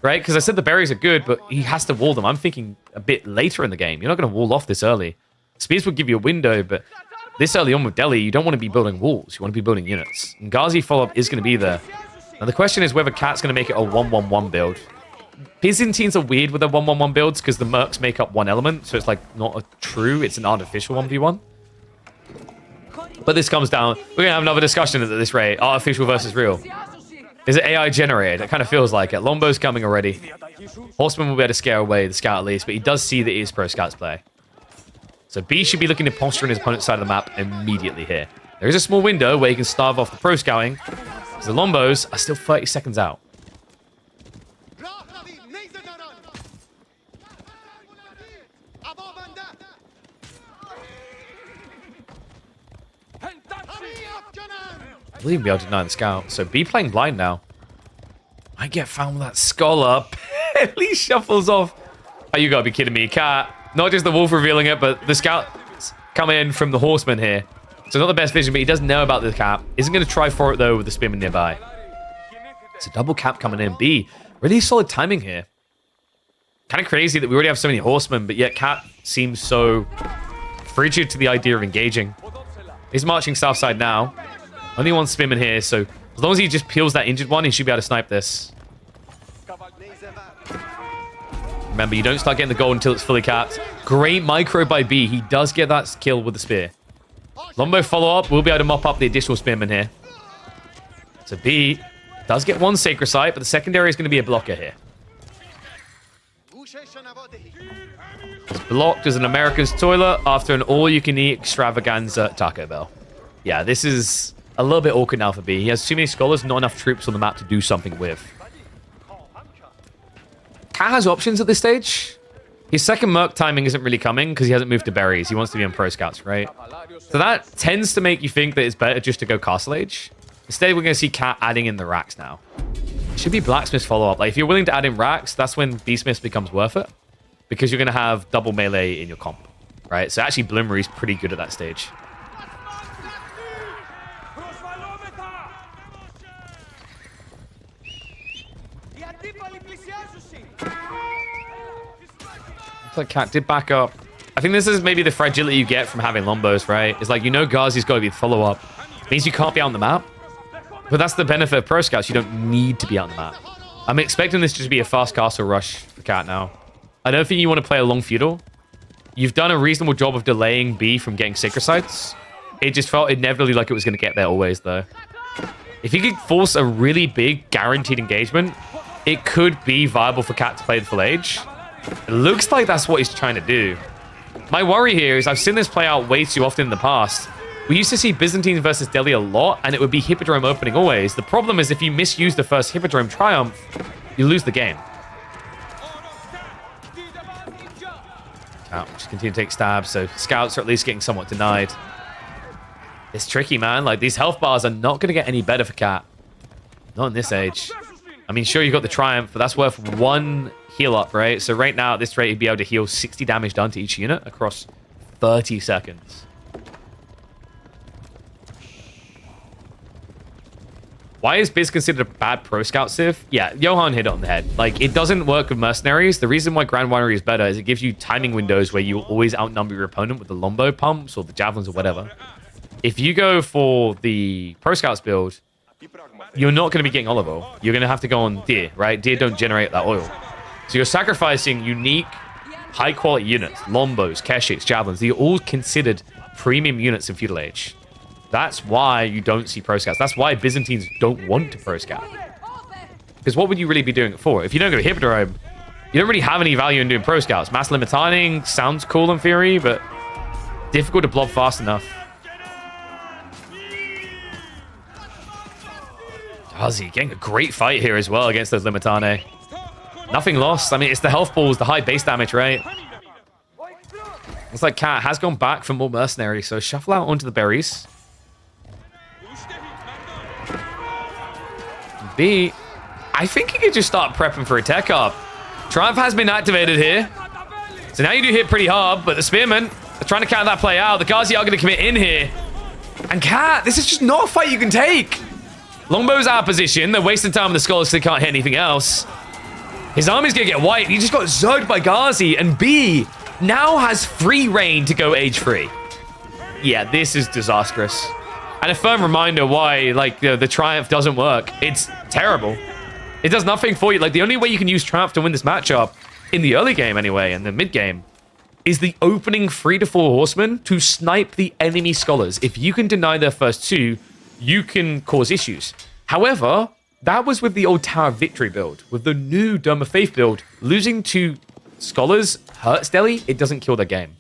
Right? Because I said the berries are good, but he has to wall them. I'm thinking a bit later in the game. You're not going to wall off this early. Spears would give you a window, but this early on with Delhi, you don't want to be building walls. You want to be building units. And Ghazi follow-up is going to be there. Now, the question is whether Cat's going to make it a 1-1-1 build. Byzantines are weird with their 1-1-1 builds because the mercs make up one element, so it's like not a true, it's an artificial 1v1. But this comes down, we're going to have another discussion at this rate. Artificial versus real. Is it AI generated? It kind of feels like it. Lombow's coming already. Horseman will be able to scare away the Scout at least, but he does see that it is Pro Scout's play. So B should be looking to posture on his opponent's side of the map immediately here. There is a small window where he can starve off the Pro Scouting, because the Lombos are still 30 seconds out. Will even be able to deny the Scout. So B playing blind now. Might get found with that Scholar. Barely shuffles off. Oh, you gotta be kidding me. Cat. Not just the Wolf revealing it, but the Scout's coming in from the Horseman here. So not the best vision, but he does know about the Cap. Isn't going to try for it, though, with the Spearman nearby. It's a double Cap coming in. B, really solid timing here. Kind of crazy that we already have so many Horsemen, but yet Cap seems so frigid to the idea of engaging. He's marching south side now. Only one Spearman here, so as long as he just peels that injured one, he should be able to snipe this. Remember, you don't start getting the gold until it's fully capped. Great micro by B. He does get that kill with the spear. Lombo follow-up. We'll be able to mop up the additional spearman here. So B does get one Sacred Site, but the secondary is going to be a blocker here. It's blocked as an American's toilet after an all-you-can-eat extravaganza Taco Bell. Yeah, this is a little bit awkward now for B. He has too many scholars, not enough troops on the map to do something with. Cat has options at this stage. His second Merc timing isn't really coming because he hasn't moved to berries. He wants to be on Pro Scouts, right? So that tends to make you think that it's better just to go Castle Age. Instead, we're going to see Cat adding in the racks now. It should be Blacksmith's follow-up. Like, if you're willing to add in racks, that's when Beastmith becomes worth it. Because you're going to have double melee in your comp, right? So actually, Bloomery's pretty good at that stage. Looks like Cat did back up. I think this is maybe the fragility you get from having Lombos, right? It's like, you know Ghazi's got to be follow-up. It means you can't be out on the map. But that's the benefit of Pro Scouts. You don't need to be out on the map. I'm expecting this to just be a fast castle rush for Cat now. I don't think you want to play a long feudal. You've done a reasonable job of delaying B from getting Sacred Sites. It just felt inevitably like it was going to get there always, though. If he could force a really big guaranteed engagement, it could be viable for Cat to play the full age. It looks like that's what he's trying to do. My worry here is I've seen this play out way too often in the past. We used to see Byzantine versus Delhi a lot, and it would be Hippodrome opening always. The problem is if you misuse the first Hippodrome triumph, you lose the game. Just continue to take stabs, so scouts are at least getting somewhat denied. It's tricky, man. Like, these health bars are not going to get any better for Cat. Not in this age. I mean, sure, you got the Triumph, but that's worth 1 heal up, right? So right now, at this rate, he'd be able to heal 60 damage done to each unit across 30 seconds. Why is Biz considered a bad pro scout civ? Yeah, Johan hit it on the head. Like, it doesn't work with mercenaries. The reason why Grand Winery is better is it gives you timing windows where you always outnumber your opponent with the Lombo pumps or the javelins or whatever. If you go for the pro scouts build, you're not going to be getting olive oil. You're going to have to go on deer, right? Deer don't generate that oil. So you're sacrificing unique, high-quality units. Lombos, Keshiks, javelins. These are all considered premium units in feudal age. That's why you don't see pro scouts. That's why Byzantines don't want to pro scout. Because what would you really be doing it for? If you don't go to Hippodrome, you don't really have any value in doing pro scouts. Mass limitaning sounds cool in theory, but difficult to blob fast enough. Ozzy getting a great fight here as well against those Limitane. Nothing lost. I mean, it's the health balls, the high base damage, right? Looks like Cat has gone back for more mercenaries, so shuffle out onto the berries. B, I think he could just start prepping for a tech up. Triumph has been activated here. So now you do hit pretty hard, but the Spearmen are trying to counter that play out. The Ghazi are going to commit in here. And Cat, this is just not a fight you can take. Longbow's out of position. They're wasting time on the Scholars so they can't hit anything else. His army's going to get wiped. He just got zerged by Ghazi. And B now has free reign to go age 3. Yeah, this is disastrous. And a firm reminder why, like, the Triumph doesn't work. It's terrible. It does nothing for you. Like, the only way you can use Triumph to win this matchup, in the early game anyway, and the mid game, is the opening 3 to 4 horsemen to snipe the enemy Scholars. If you can deny their first 2, you can cause issues. However, that was with the old Tower of Victory build. With the new Dome of Faith build, losing to Scholars hurts Delhi. It doesn't kill their game.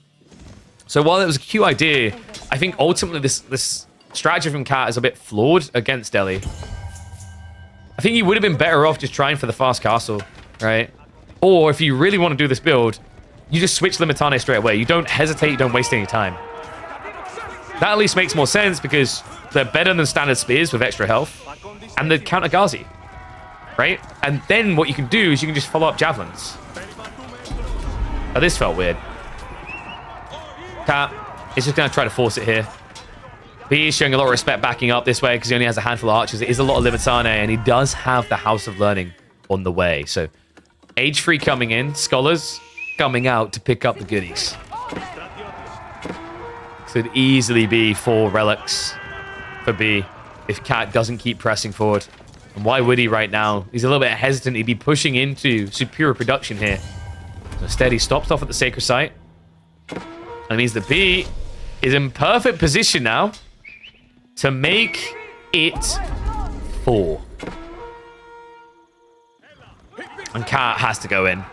So while it was a cute idea, I think ultimately this strategy from Cat is a bit flawed against Delhi. I think you would have been better off just trying for the fast castle, right? Or if you really want to do this build, you just switch Limitane straight away. You don't hesitate, you don't waste any time. That at least makes more sense because they're better than standard spears with extra health. And they counter Ghazi, right? And then what you can do is you can just follow up javelins. Oh, this felt weird. Cat is just going to try to force it here. B is showing a lot of respect backing up this way because he only has a handful of archers. It is a lot of Limitane, and he does have the House of Learning on the way. So, age 3 coming in, Scholars coming out to pick up the goodies. Could easily be 4 relics for B if Cat doesn't keep pressing forward. And why would he right now? He's a little bit hesitant. He'd be pushing into superior production here. So Steady stops off at the Sacred Site. That means that B is in perfect position now to make it 4. And Cat has to go in.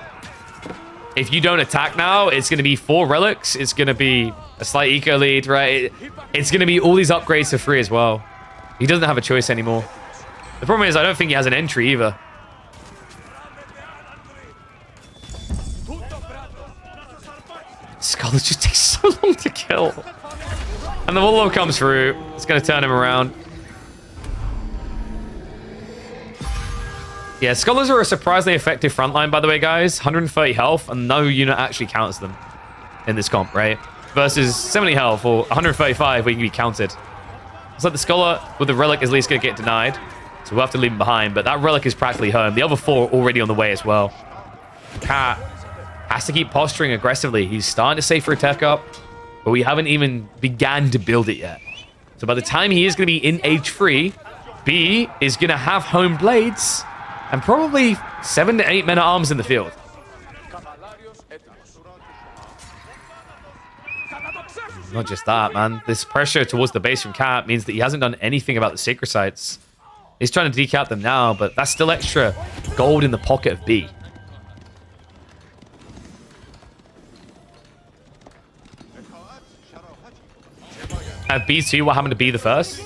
If you don't attack now, it's going to be 4 relics. It's going to be a slight eco lead, right? It's going to be all these upgrades for free as well. He doesn't have a choice anymore. The problem is I don't think he has an entry either. Scholars just takes so long to kill. And the Warlord comes through. It's going to turn him around. Yeah, Scholars are a surprisingly effective frontline, by the way, guys. 130 health, and no unit actually counts them in this comp, right? Versus 70 health, or 135, where you can be counted. It's like the Scholar with the Relic is at least going to get denied, so we'll have to leave him behind, but that Relic is practically home. The other 4 are already on the way as well. Cat has to keep posturing aggressively. He's starting to save for a tech up, but we haven't even began to build it yet. So by the time he is going to be in age 3, B is going to have home blades and probably 7 to 8 men at arms in the field. Not just that, man. This pressure towards the base from Cat means that he hasn't done anything about the sacred sites. He's trying to decap them now, but that's still extra gold in the pocket of B. At B2, what happened to B the first?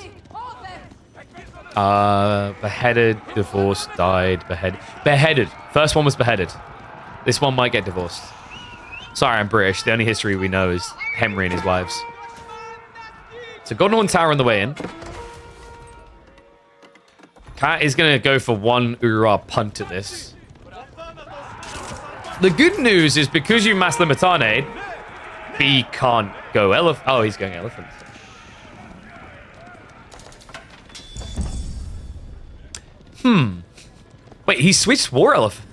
Beheaded, divorced, died, beheaded. Beheaded. First one was beheaded. This one might get divorced. Sorry, I'm British. The only history we know is Henry and his wives. So Golden Horn Tower on the way in. Cat is going to go for one Ura punt at this. The good news is because you mass Limitane, B can't go elephant. Oh, he's going elephant. Wait, he switched war elephant.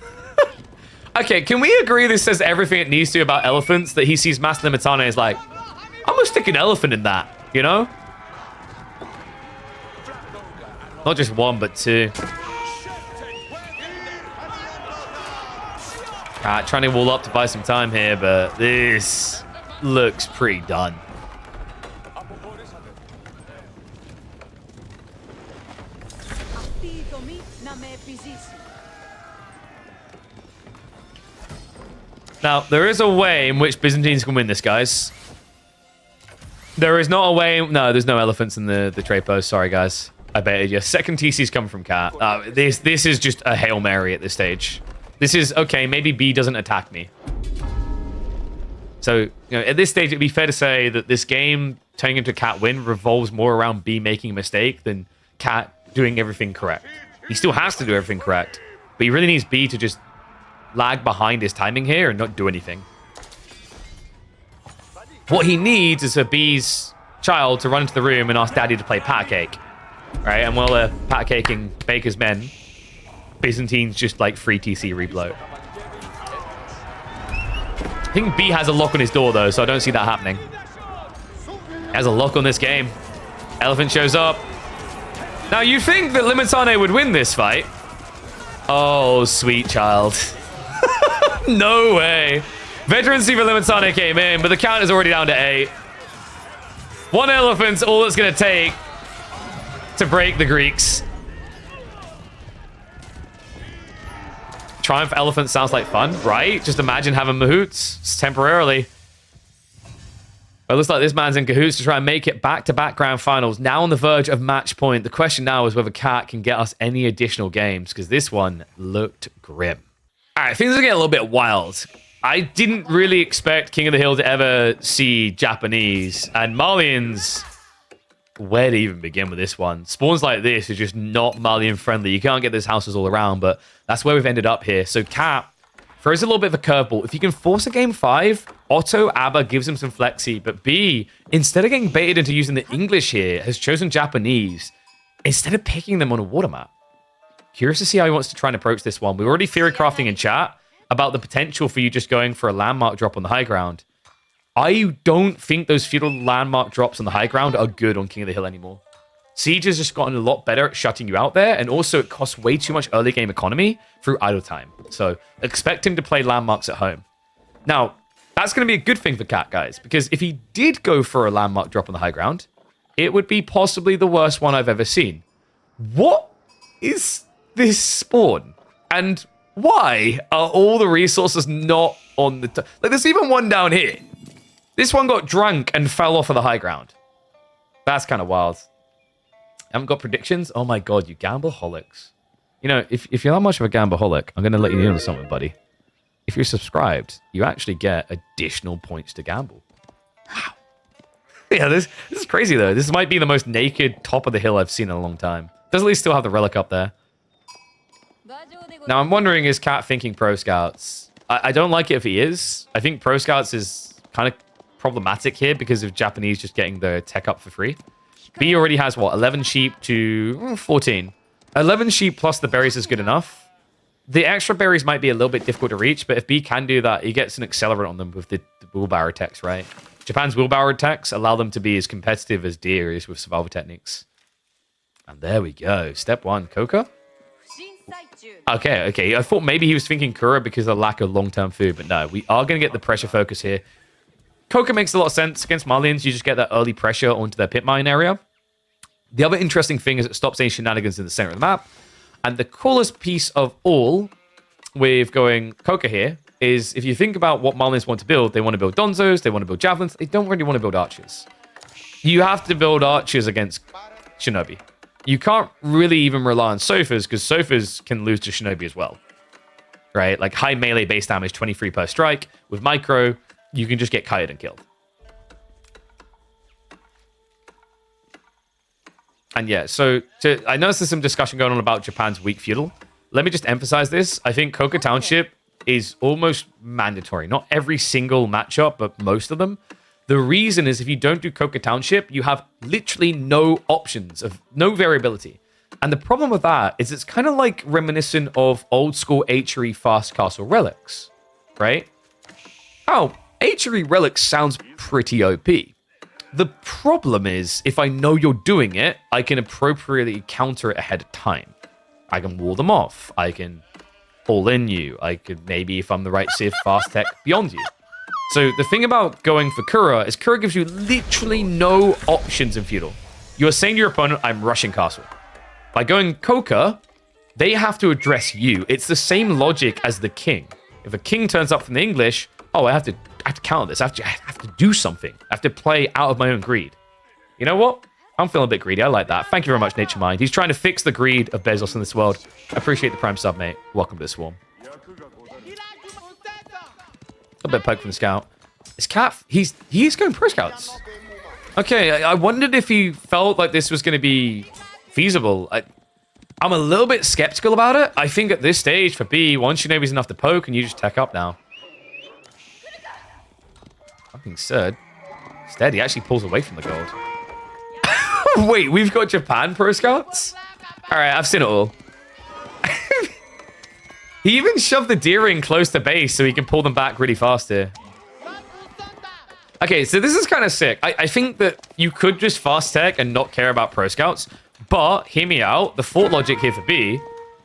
Okay, can we agree this says everything it needs to about elephants? That he sees mass Limitane is like, I'm gonna stick an elephant in that, you know? Not just one, but two. Trying to wall up to buy some time here, but this looks pretty done. Now, there is a way in which Byzantines can win this, guys. There is not a way... No, there's no elephants in the trade post. Sorry, guys. I baited you. Second TC's come from Cat. This is just a Hail Mary at this stage. This is, okay, maybe B doesn't attack me. So, you know, at this stage, it'd be fair to say that this game turning into a Cat win revolves more around B making a mistake than Cat doing everything correct. He still has to do everything correct, but he really needs B to just lag behind his timing here and not do anything. What he needs is for B's child to run into the room and ask Daddy to play pat cake. Right? And while they're pat caking Baker's men, Byzantine's just like free TC rebloat. I think B has a lock on his door though, so I don't see that happening. He has a lock on this game. Elephant shows up. Now you'd think that Limitane would win this fight. Oh, sweet child. No way. Veteran Super Limitane came in, but the count is already down to 8. One elephant's all it's going to take to break the Greeks. Triumph Elephant sounds like fun, right? Just imagine having mahouts temporarily. But it looks like this man's in cahoots to try and make it back-to-back grand finals. Now on the verge of match point. The question now is whether Cat can get us any additional games, because this one looked grim. All right, things are getting a little bit wild. I didn't really expect King of the Hill to ever see Japanese. And Malians, where to even begin with this one? Spawns like this is just not Malian friendly. You can't get these houses all around, but that's where we've ended up here. So Cat throws a little bit of a curveball. If he can force a game 5, Otto Abba gives him some flexi, but B, instead of getting baited into using the English here, has chosen Japanese instead of picking them on a water map. Curious to see how he wants to try and approach this one. We're already theory crafting in chat about the potential for you just going for a landmark drop on the high ground. I don't think those feudal landmark drops on the high ground are good on King of the Hill anymore. Siege has just gotten a lot better at shutting you out there, and also it costs way too much early game economy through idle time. So expect him to play landmarks at home. Now, that's going to be a good thing for Cat, guys, because if he did go for a landmark drop on the high ground, it would be possibly the worst one I've ever seen. What is this spawn? And why are all the resources not on the... Like, there's even one down here. This one got drunk and fell off of the high ground. That's kind of wild. Haven't got predictions? Oh my god, you gambleholics. You know, if you're not much of a gambleholic, I'm going to let you know something, buddy. If you're subscribed, you actually get additional points to gamble. Wow. Yeah, this is crazy, though. This might be the most naked top of the hill I've seen in a long time. Does at least still have the relic up there. Now, I'm wondering, is Cat thinking Pro Scouts? I don't like it if he is. I think Pro Scouts is kind of problematic here because of Japanese just getting the tech up for free. B already has, what, 11 sheep to 14. 11 sheep plus the berries is good enough. The extra berries might be a little bit difficult to reach, but if B can do that, he gets an accelerant on them with the wheelbarrow techs, right? Japan's wheelbarrow techs allow them to be as competitive as Deer is with survival techniques. And there we go. Step 1, Coca. Okay. I thought maybe he was thinking Kura because of the lack of long-term food, but no. We are going to get the pressure focus here. Coca makes a lot of sense against Malians. You just get that early pressure onto their pit mine area. The other interesting thing is it stops any shenanigans in the center of the map. And the coolest piece of all with going Coca here is if you think about what Malians want to build, they want to build Donzos, they want to build Javelins, they don't really want to build Archers. You have to build Archers against Shinobi. You can't really even rely on Sofas because Sofas can lose to Shinobi as well. Right? Like high melee base damage, 23 per strike. With Micro, you can just get kited and killed. And yeah, so I noticed there's some discussion going on about Japan's weak feudal. Let me just emphasize this. I think Koka Township is almost mandatory. Not every single matchup, but most of them. The reason is if you don't do Koka Township, you have literally no options, of no variability. And the problem with that is it's kind of like reminiscent of old school Achery Fast Castle Relics, right? Oh, Achery Relics sounds pretty OP. The problem is, if I know you're doing it, I can appropriately counter it ahead of time. I can wall them off. I can all in you. I could maybe, if I'm the right Civ, fast tech beyond you. So the thing about going for Kura is Kura gives you literally no options in feudal. You are saying to your opponent, I'm rushing castle. By going Koka, they have to address you. It's the same logic as the king. If a king turns up from the English, oh, I have to counter this. I have to do something. I have to play out of my own greed. You know what? I'm feeling a bit greedy. I like that. Thank you very much, Nature Mind. He's trying to fix the greed of Bezos in this world. I appreciate the prime sub, mate. Welcome to the swarm. A bit poke from the scout. This cat, he's going pro scouts. Okay, I wondered if he felt like this was going to be feasible. I'm a little bit skeptical about it. I think at this stage for B, one Shinobi's enough to poke and you just tech up now. Fucking said. Instead, he actually pulls away from the gold. Wait, we've got Japan pro scouts? Alright, I've seen it all. He even shoved the deer in close to base so he can pull them back really fast here. Okay, so this is kind of sick. I think that you could just fast tech and not care about pro scouts, but hear me out. The thought logic here for B,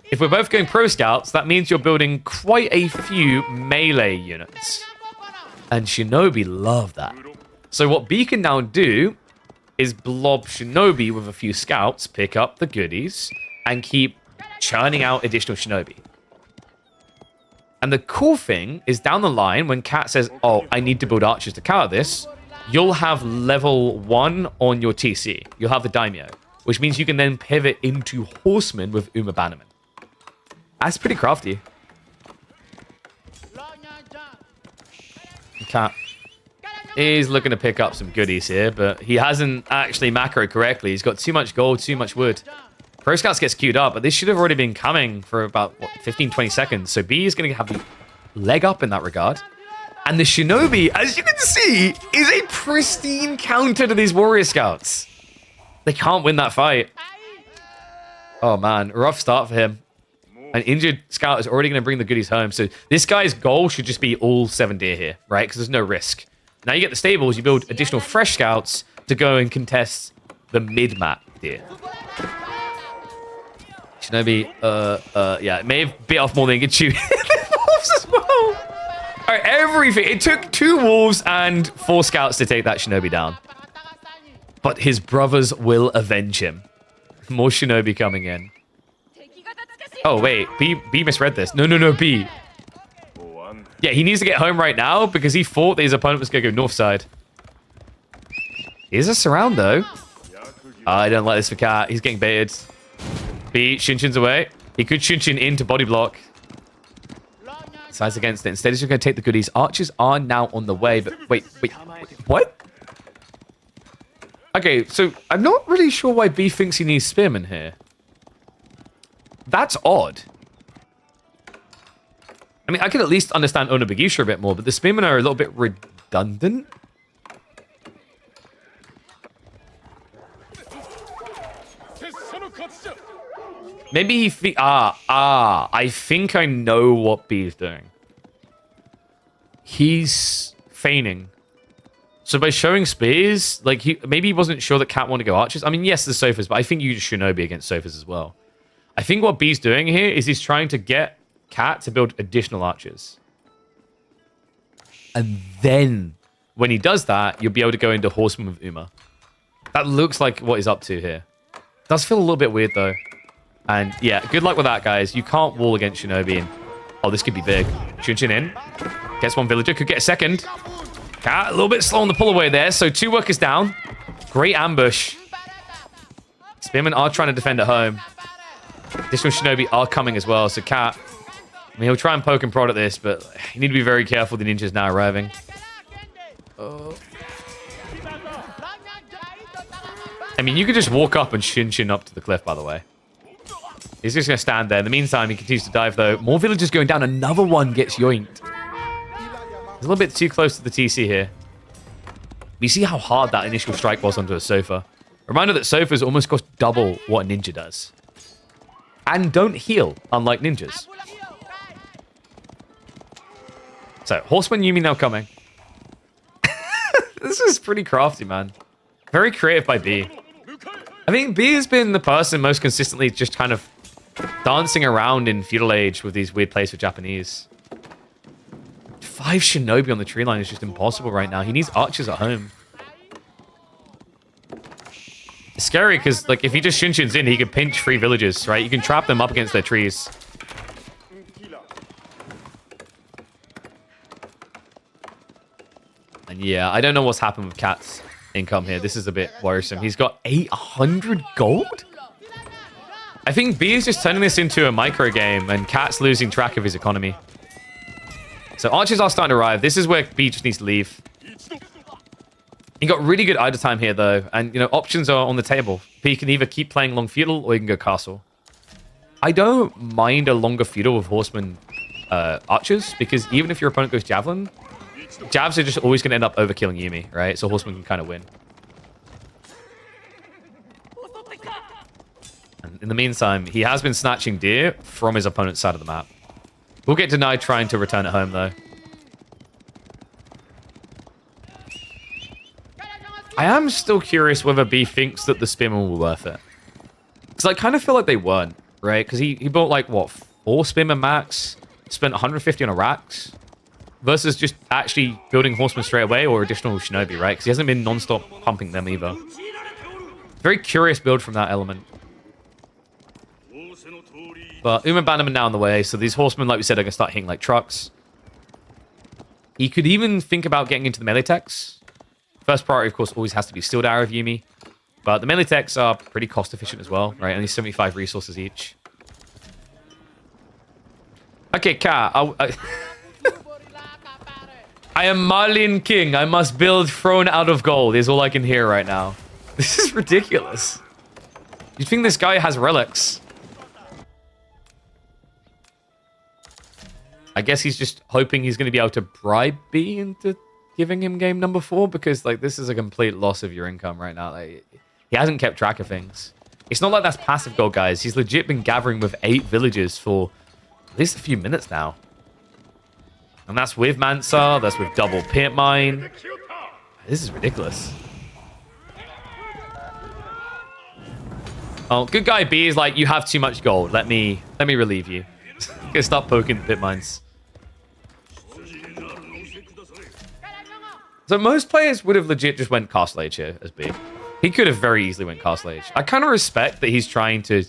if we're both going pro scouts, that means you're building quite a few melee units. And Shinobi love that. So what B can now do is blob Shinobi with a few scouts, pick up the goodies, and keep churning out additional Shinobi. And the cool thing is down the line, when Cat says, oh, I need to build archers to counter this, you'll have level 1 on your TC. You'll have the Daimyo, which means you can then pivot into horsemen with Uma Bannerman. That's pretty crafty. Cat is looking to pick up some goodies here, but he hasn't actually macro correctly. He's got too much gold, too much wood. Pro Scouts gets queued up, but this should have already been coming for about, what, 15, 20 seconds. So B is going to have the leg up in that regard. And the Shinobi, as you can see, is a pristine counter to these Warrior Scouts. They can't win that fight. Oh, man. Rough start for him. An injured Scout is already going to bring the goodies home. So this guy's goal should just be all 7 deer here, right? Because there's no risk. Now you get the stables, you build additional fresh Scouts to go and contest the mid-map deer. Shinobi, yeah, it may have bit off more than it could chew. The wolves as well. All right, everything. It took 2 wolves and 4 scouts to take that Shinobi down. But his brothers will avenge him. More Shinobi coming in. Oh, wait. B misread this. No, B. Yeah, he needs to get home right now because he thought that his opponent was going to go north side. Here's a surround, though. I don't like this for Cat. He's getting baited. B, Shinshin's away. He could Shinshin into body block. Sides against it. Instead, he's just going to take the goodies. Archers are now on the way, but wait. What? Okay, so I'm not really sure why B thinks he needs spearmen here. That's odd. I mean, I could at least understand Onobagisha a bit more, but the spearmen are a little bit redundant. Maybe he I think I know what B is doing. He's feigning. So by showing spears, like maybe he wasn't sure that Cat wanted to go archers. I mean, yes, there's sofas, but I think you just Shinobi against sofas as well. I think what B's doing here is he's trying to get Cat to build additional archers. And then, when he does that, you'll be able to go into Horseman with Uma. That looks like what he's up to here. Does feel a little bit weird, though. And, yeah, good luck with that, guys. You can't wall against Shinobi. And, oh, this could be big. Shunshin in. Gets one villager. Could get a second. Cat, a little bit slow on the pull away there. So, 2 workers down. Great ambush. Spearmen are trying to defend at home. Additional Shinobi are coming as well. So, Cat... I mean, he'll try and poke and prod at this, but you need to be very careful. The ninjas now arriving. I mean, you could just walk up and Shin up to the cliff, by the way. He's just going to stand there. In the meantime, he continues to dive, though. More villagers going down. Another one gets yoinked. He's a little bit too close to the TC here. You see how hard that initial strike was onto a Sofa. Reminder that Sofas almost cost double what a ninja does. And don't heal, unlike ninjas. So, Horseman Yumi now coming. This is pretty crafty, man. Very creative by B. I think B has been the person most consistently just kind of dancing around in Feudal Age with these weird plays for Japanese. 5 Shinobi on the tree line is just impossible right now. He needs archers at home. It's scary because, like, if he just Shinshins in, he can pinch 3 villagers, right? You can trap them up against their trees. And yeah, I don't know what's happened with Cat's income here. This is a bit worrisome. He's got 800 gold? I think B is just turning this into a micro game, and Cat's losing track of his economy. So archers are starting to arrive. This is where B just needs to leave. He got really good idle time here, though. And, you know, options are on the table. B can either keep playing long feudal, or you can go castle. I don't mind a longer feudal with horsemen archers, because even if your opponent goes javelin, jabs are just always going to end up overkilling Yumi, right? So horseman can kind of win. And in the meantime, he has been snatching deer from his opponent's side of the map. We'll get denied trying to return it home, though. I am still curious whether B thinks that the spearmen were worth it. Because I kind of feel like they weren't, right? Because he bought, like, what, 4 spearmen max? Spent 150 on a racks? Versus just actually building horsemen straight away or additional shinobi, right? Because he hasn't been non-stop pumping them either. Very curious build from that element. But Uma Bannerman now on the way, so these horsemen, like we said, are going to start hitting like trucks. He could even think about getting into the melee techs. First priority, of course, always has to be Steel Arrow of Yumi. But the melee techs are pretty cost efficient as well, right? Only 75 resources each. Okay, Ka. I am Malian king. I must build throne out of gold is all I can hear right now. This is ridiculous. You think this guy has relics? I guess he's just hoping he's going to be able to bribe B into giving him game number 4 because, like, this is a complete loss of your income right now. Like, he hasn't kept track of things. It's not like that's passive gold, guys. He's legit been gathering with 8 villages for at least a few minutes now. And that's with Mansa, that's with double pit mine. This is ridiculous. Oh, good guy B is like, you have too much gold. Let me relieve you. Gonna start poking the pit mines. So most players would have legit just went Castle Age here as B. He could have very easily went Castle Age. I kind of respect that he's trying to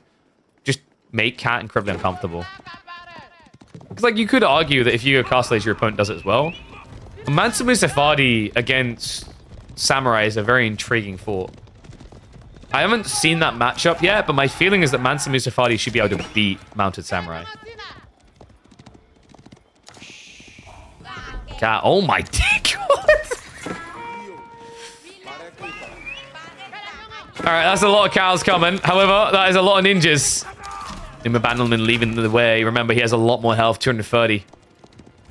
just make Cat incredibly uncomfortable. Because, like, you could argue that if you go Castle Age, your opponent does it as well. Mansa Musafadi against Samurai is a very intriguing thought. I haven't seen that matchup yet, but my feeling is that Mansa Musafadi should be able to beat Mounted Samurai. Cat, oh my dick! Alright, that's a lot of cows coming. However, that is a lot of ninjas. Uma Bandelman leaving the way. Remember, he has a lot more health, 230.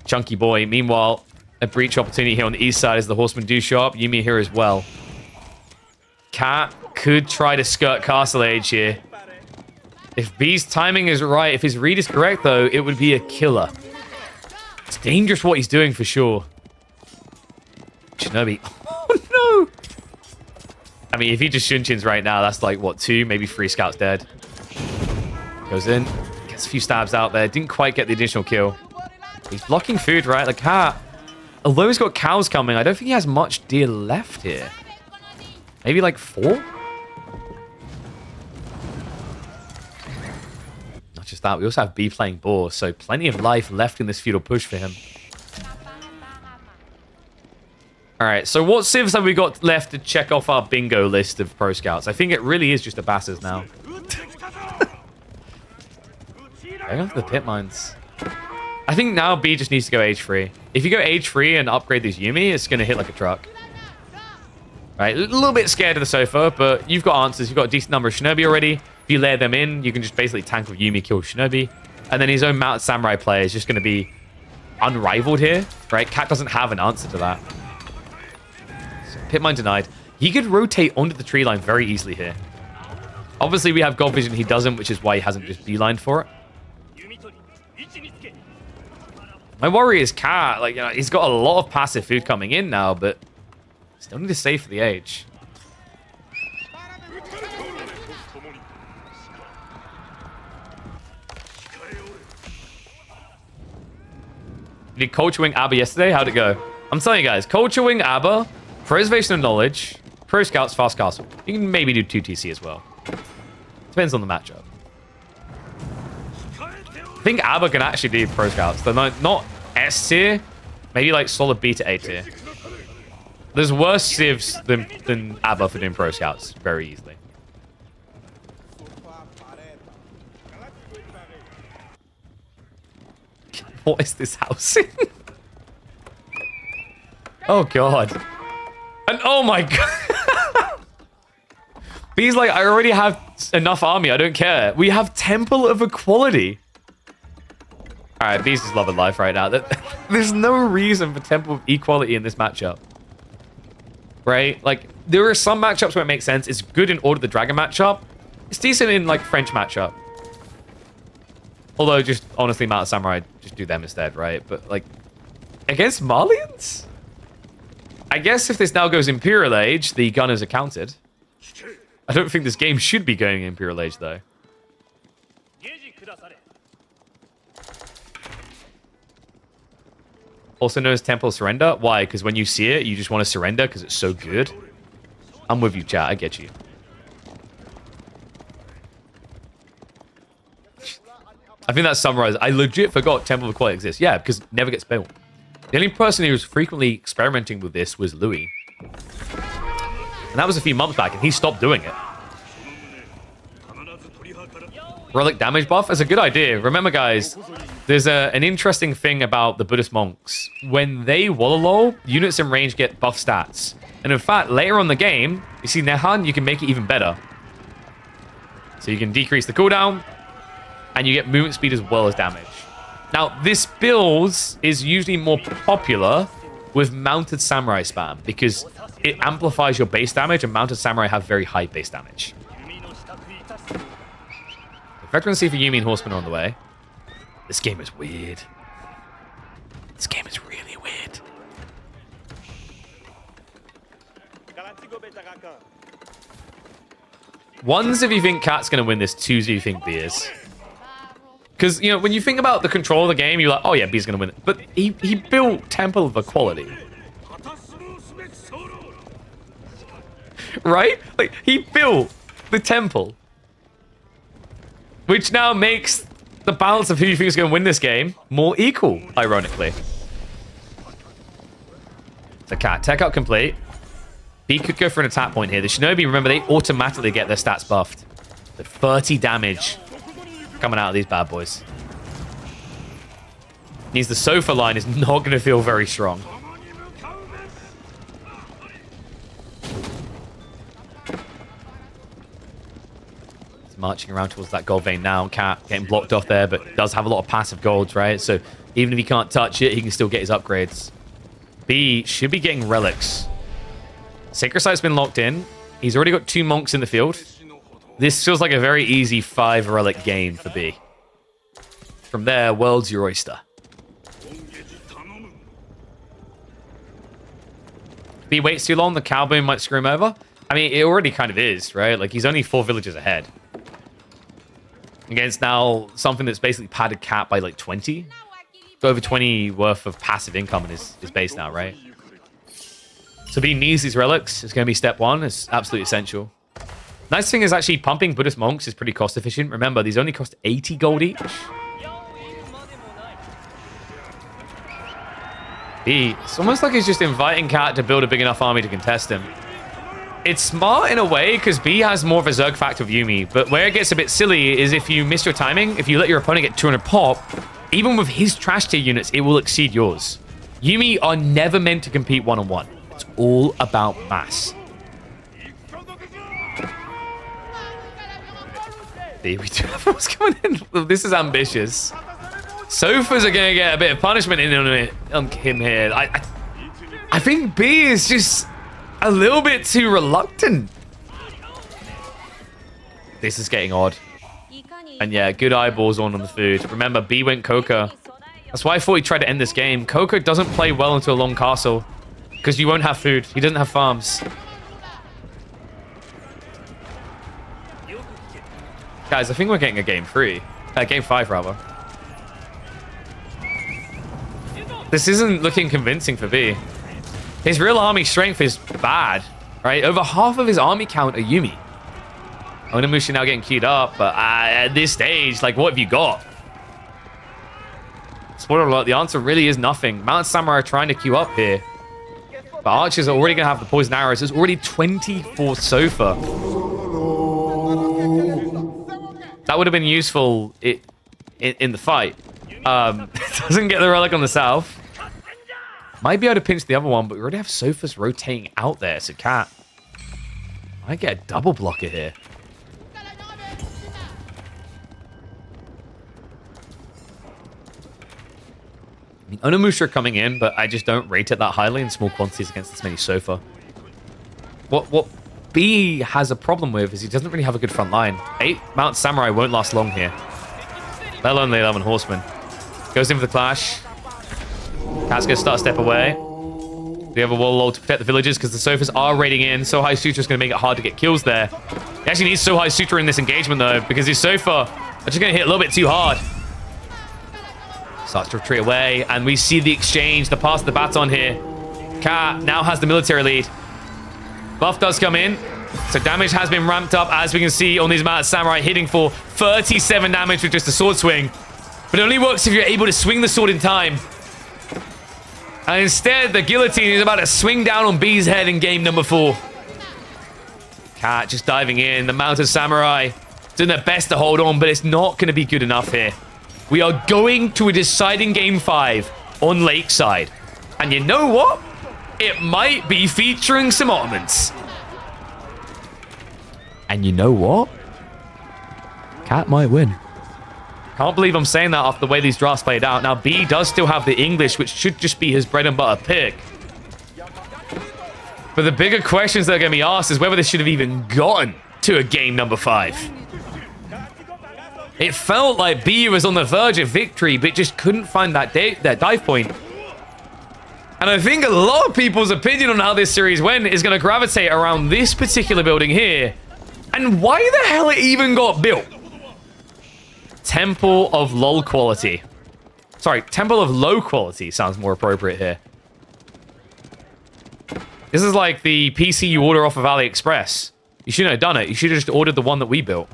Chunky boy. Meanwhile, a breach opportunity here on the east side as the horsemen do show up. Yumi here as well. Cat could try to skirt Castle Age here. If B's timing is right, if his read is correct, though, it would be a killer. It's dangerous what he's doing for sure. Shinobi. Oh, no! I mean, if he just Shunshin's right now, that's like, what, 2, maybe 3 scouts dead. Goes in. Gets a few stabs out there. Didn't quite get the additional kill. He's blocking food, right? The cat. Although he's got cows coming, I don't think he has much deer left here. Maybe like 4? Not just that, we also have B playing boar, so plenty of life left in this feudal push for him. Alright, so what civs have we got left to check off our bingo list of pro scouts? I think it really is just Abbasids now. Going off the pit mines. I think now B just needs to go age free. If you go age free and upgrade these Yumi, it's going to hit like a truck. Right, a little bit scared of the sofa, but you've got answers. You've got a decent number of Shinobi already. If you layer them in, you can just basically tank with Yumi, kill Shinobi. And then his own mounted samurai play is just going to be unrivaled here. Right, Cat doesn't have an answer to that. So, pit mine denied. He could rotate onto the tree line very easily here. Obviously, we have God Vision. He doesn't, which is why he hasn't just beelined for it. My worry is Cat. Like, you know, he's got a lot of passive food coming in now, but still need to save for the age. You did Culture Wing Abba yesterday? How'd it go? I'm telling you guys, Culture Wing Abba, Preservation of Knowledge, Pro Scouts, Fast Castle. You can maybe do 2 TC as well. Depends on the matchup. I think Abba can actually do Pro Scouts. They're not S tier, maybe like solid B to A tier. There's worse civs than Abba for doing Pro Scouts very easily. What is this housing? Oh god. And oh my god. B's like, I already have enough army, I don't care. We have Temple of Equality. Alright, B's just loving life right now. There's no reason for Temple of Equality in this matchup. Right? Like, there are some matchups where it makes sense. It's good in Order of the Dragon matchup. It's decent in, like, French matchup. Although, just, honestly, Mountain Samurai, just do them instead, right? But, like, against Malians? I guess if this now goes Imperial Age, the gunners are counted. I don't think this game should be going Imperial Age, though. Also known as Temple Surrender. Why? Because when you see it, you just want to surrender because it's so good. I'm with you, chat. I get you. I think that's summarized. I legit forgot Temple of Equality exists. Yeah, because it never gets built. The only person who was frequently experimenting with this was Louis. And that was a few months back, and he stopped doing it. Relic damage buff? That's a good idea. Remember, guys, there's an interesting thing about the Buddhist monks. When they Wololo, units in range get buff stats. And in fact, later on in the game, you see Nehan, you can make it even better. So you can decrease the cooldown, and you get movement speed as well as damage. Now, this build is usually more popular with Mounted Samurai spam, because it amplifies your base damage, and Mounted Samurai have very high base damage. Veterancy for Yumi and Horsemen are on the way. This game is weird. This game is really weird. Ones if you think Cat's going to win this, twos if you think B is. Because, you know, when you think about the control of the game, you're like, oh yeah, B's going to win it. But he built Temple of Equality. Right? Like, he built the temple. Which now makes the balance of who you think is going to win this game more equal, ironically. So Cat, tech up complete. B could go for an attack point here. The Shinobi, remember, they automatically get their stats buffed. So 30 damage coming out of these bad boys. Means the sofa line is not going to feel very strong. Marching around towards that gold vein now. Cat getting blocked off there, but does have a lot of passive golds, right? So even if he can't touch it, he can still get his upgrades. B should be getting relics. Sacred Site's been locked in. He's already got 2 monks in the field. This feels like a very easy 5 relic game for B. From there, world's your oyster. If B waits too long, the cow boom might screw him over. I mean, it already kind of is, right? Like, he's only 4 villages ahead. against now something that's basically padded Cat by like 20. Over 20 worth of passive income in his base now, right? So B needs these relics. It's going to be step one. It's absolutely essential. Nice thing is actually pumping Buddhist monks is pretty cost efficient. Remember, these only cost 80 gold each. B, it's almost like he's just inviting Cat to build a big enough army to contest him. It's smart in a way because B has more of a Zerg factor of Yumi, but where it gets a bit silly is if you miss your timing, if you let your opponent get 200 pop, even with his trash tier units, it will exceed yours. Yumi are never meant to compete one-on-one. It's all about mass. B, we do have what's coming in. This is ambitious. Sofas are going to get a bit of punishment on him here. I think B is just a little bit too reluctant. This is getting odd. And yeah, good eyeballs on the food. Remember, B went Coca. That's why I thought he tried to end this game. Coca doesn't play well into a long castle because you won't have food. He doesn't have farms. Guys, I think we're getting a game 3. Game 5, rather. This isn't looking convincing for B. His real army strength is bad, right? Over half of his army count are Yumi. Onimusha now getting queued up, but at this stage, like, what have you got? Spoiler alert, the answer really is nothing. Mounted Samurai are trying to queue up here. But archers are already going to have the poison arrows. There's already 24 Sofa. That would have been useful in the fight. Doesn't get the relic on the south. Might be able to pinch the other one, but we already have Sofas rotating out there, so Cat might get a double blocker here. I mean, Onimusha are coming in, but I just don't rate it that highly in small quantities against this many Sofa. What B has a problem with is he doesn't really have a good front line. 8 Mount Samurai won't last long here. Let alone the 11 Horsemen. Goes in for the clash. Cat's going to start a step away. We have a Warlord to protect the villagers because the Sofas are raiding in. So High Sutra is going to make it hard to get kills there. He actually needs So High Sutra in this engagement though, because his Sofa are just going to hit a little bit too hard. Starts to retreat away, and we see the exchange, the pass of the baton here. Cat now has the military lead. Buff does come in, so damage has been ramped up, as we can see on these Mounted Samurai, hitting for 37 damage with just a sword swing. But it only works if you're able to swing the sword in time. And instead, the guillotine is about to swing down on B's head in game number 4. Cat just diving in. The Mounted Samurai doing their best to hold on, but it's not going to be good enough here. We are going to a deciding game 5 on Lakeside. And you know what? It might be featuring some Ottomans. And you know what? Cat might win. Can't believe I'm saying that after the way these drafts played out. Now, B does still have the English, which should just be his bread and butter pick. But the bigger questions that are going to be asked is whether this should have even gotten to a game number 5. It felt like B was on the verge of victory, but just couldn't find that dive point. And I think a lot of people's opinion on how this series went is going to gravitate around this particular building here. And why the hell it even got built. Temple of LOL quality. Sorry, Temple of low quality sounds more appropriate here. This is like the PC you order off of AliExpress. You shouldn't have done it. You should have just ordered the one that we built.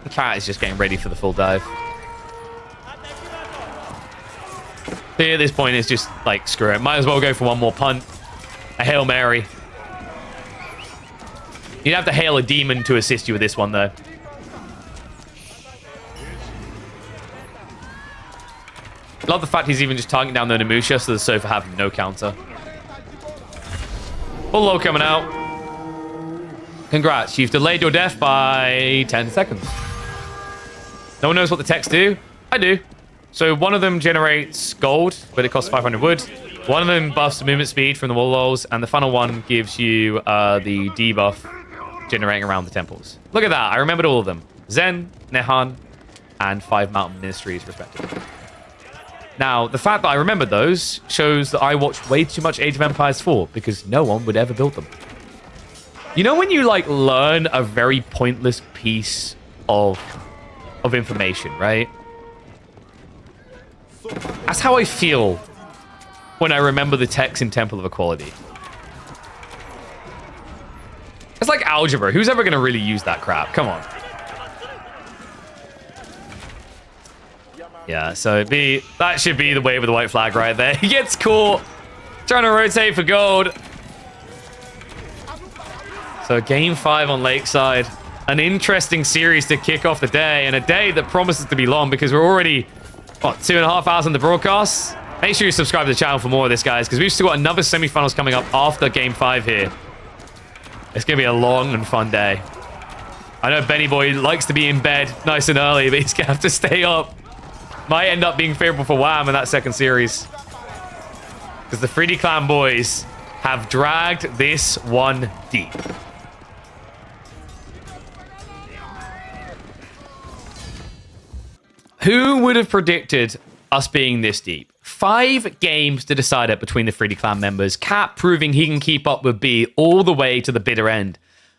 The Cat is just getting ready for the full dive. At this point, it's just like, screw it. Might as well go for one more punt. A Hail Mary. You'd have to hail a demon to assist you with this one, though. Love the fact he's even just targeting down the Onimusha, so the Sofa have no counter. Full low coming out. Congrats, you've delayed your death by 10 seconds. No one knows what the texts do? I do. So one of them generates gold, but it costs 500 wood. One of them buffs the movement speed from the Warlords, and the final one gives you the debuff generating around the temples. Look at that. I remembered all of them. Zen, Nehan, and 5 Mountain Ministries, respectively. Now, the fact that I remember those shows that I watched way too much Age of Empires 4 because no one would ever build them. You know when you like learn a very pointless piece of information, right? That's how I feel when I remember the text in Temple of Equality. It's like algebra. Who's ever going to really use that crap? Come on. Yeah, so that should be the wave of the white flag right there. He gets caught trying to rotate for gold. So game 5 on Lakeside. An interesting series to kick off the day, and a day that promises to be long because we're already, what, 2.5 hours on the broadcast? Make sure you subscribe to the channel for more of this, guys, because we've still got another semifinals coming up after game 5 here. It's going to be a long and fun day. I know Benny Boy likes to be in bed nice and early, but he's going to have to stay up. Might end up being favorable for Wham in that second series. Because the 3D Clan boys have dragged this one deep. Who would have predicted us being this deep? 5 games to decide it between the 3D Clan members. Cat proving he can keep up with B all the way to the bitter end.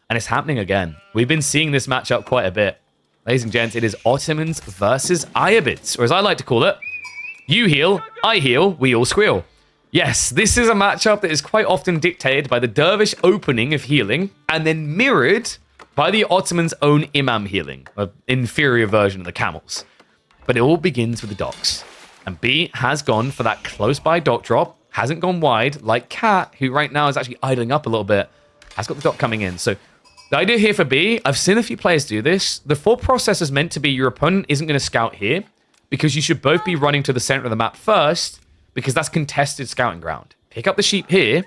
And it's happening again. We've been seeing this matchup quite a bit. Ladies and gents, it is Ottomans versus Ayyubids, or as I like to call it, you heal, I heal, we all squeal. Yes, this is a matchup that is quite often dictated by the dervish opening of healing and then mirrored by the Ottomans' own imam healing, an inferior version of the camels. But it all begins with the docks. And B has gone for that close-by dock drop, hasn't gone wide, like Cat, who right now is actually idling up a little bit, has got the dock coming in. So the idea here for B, I've seen a few players do this. The thought process is meant to be your opponent isn't going to scout here because you should both be running to the center of the map first because that's contested scouting ground. Pick up the sheep here,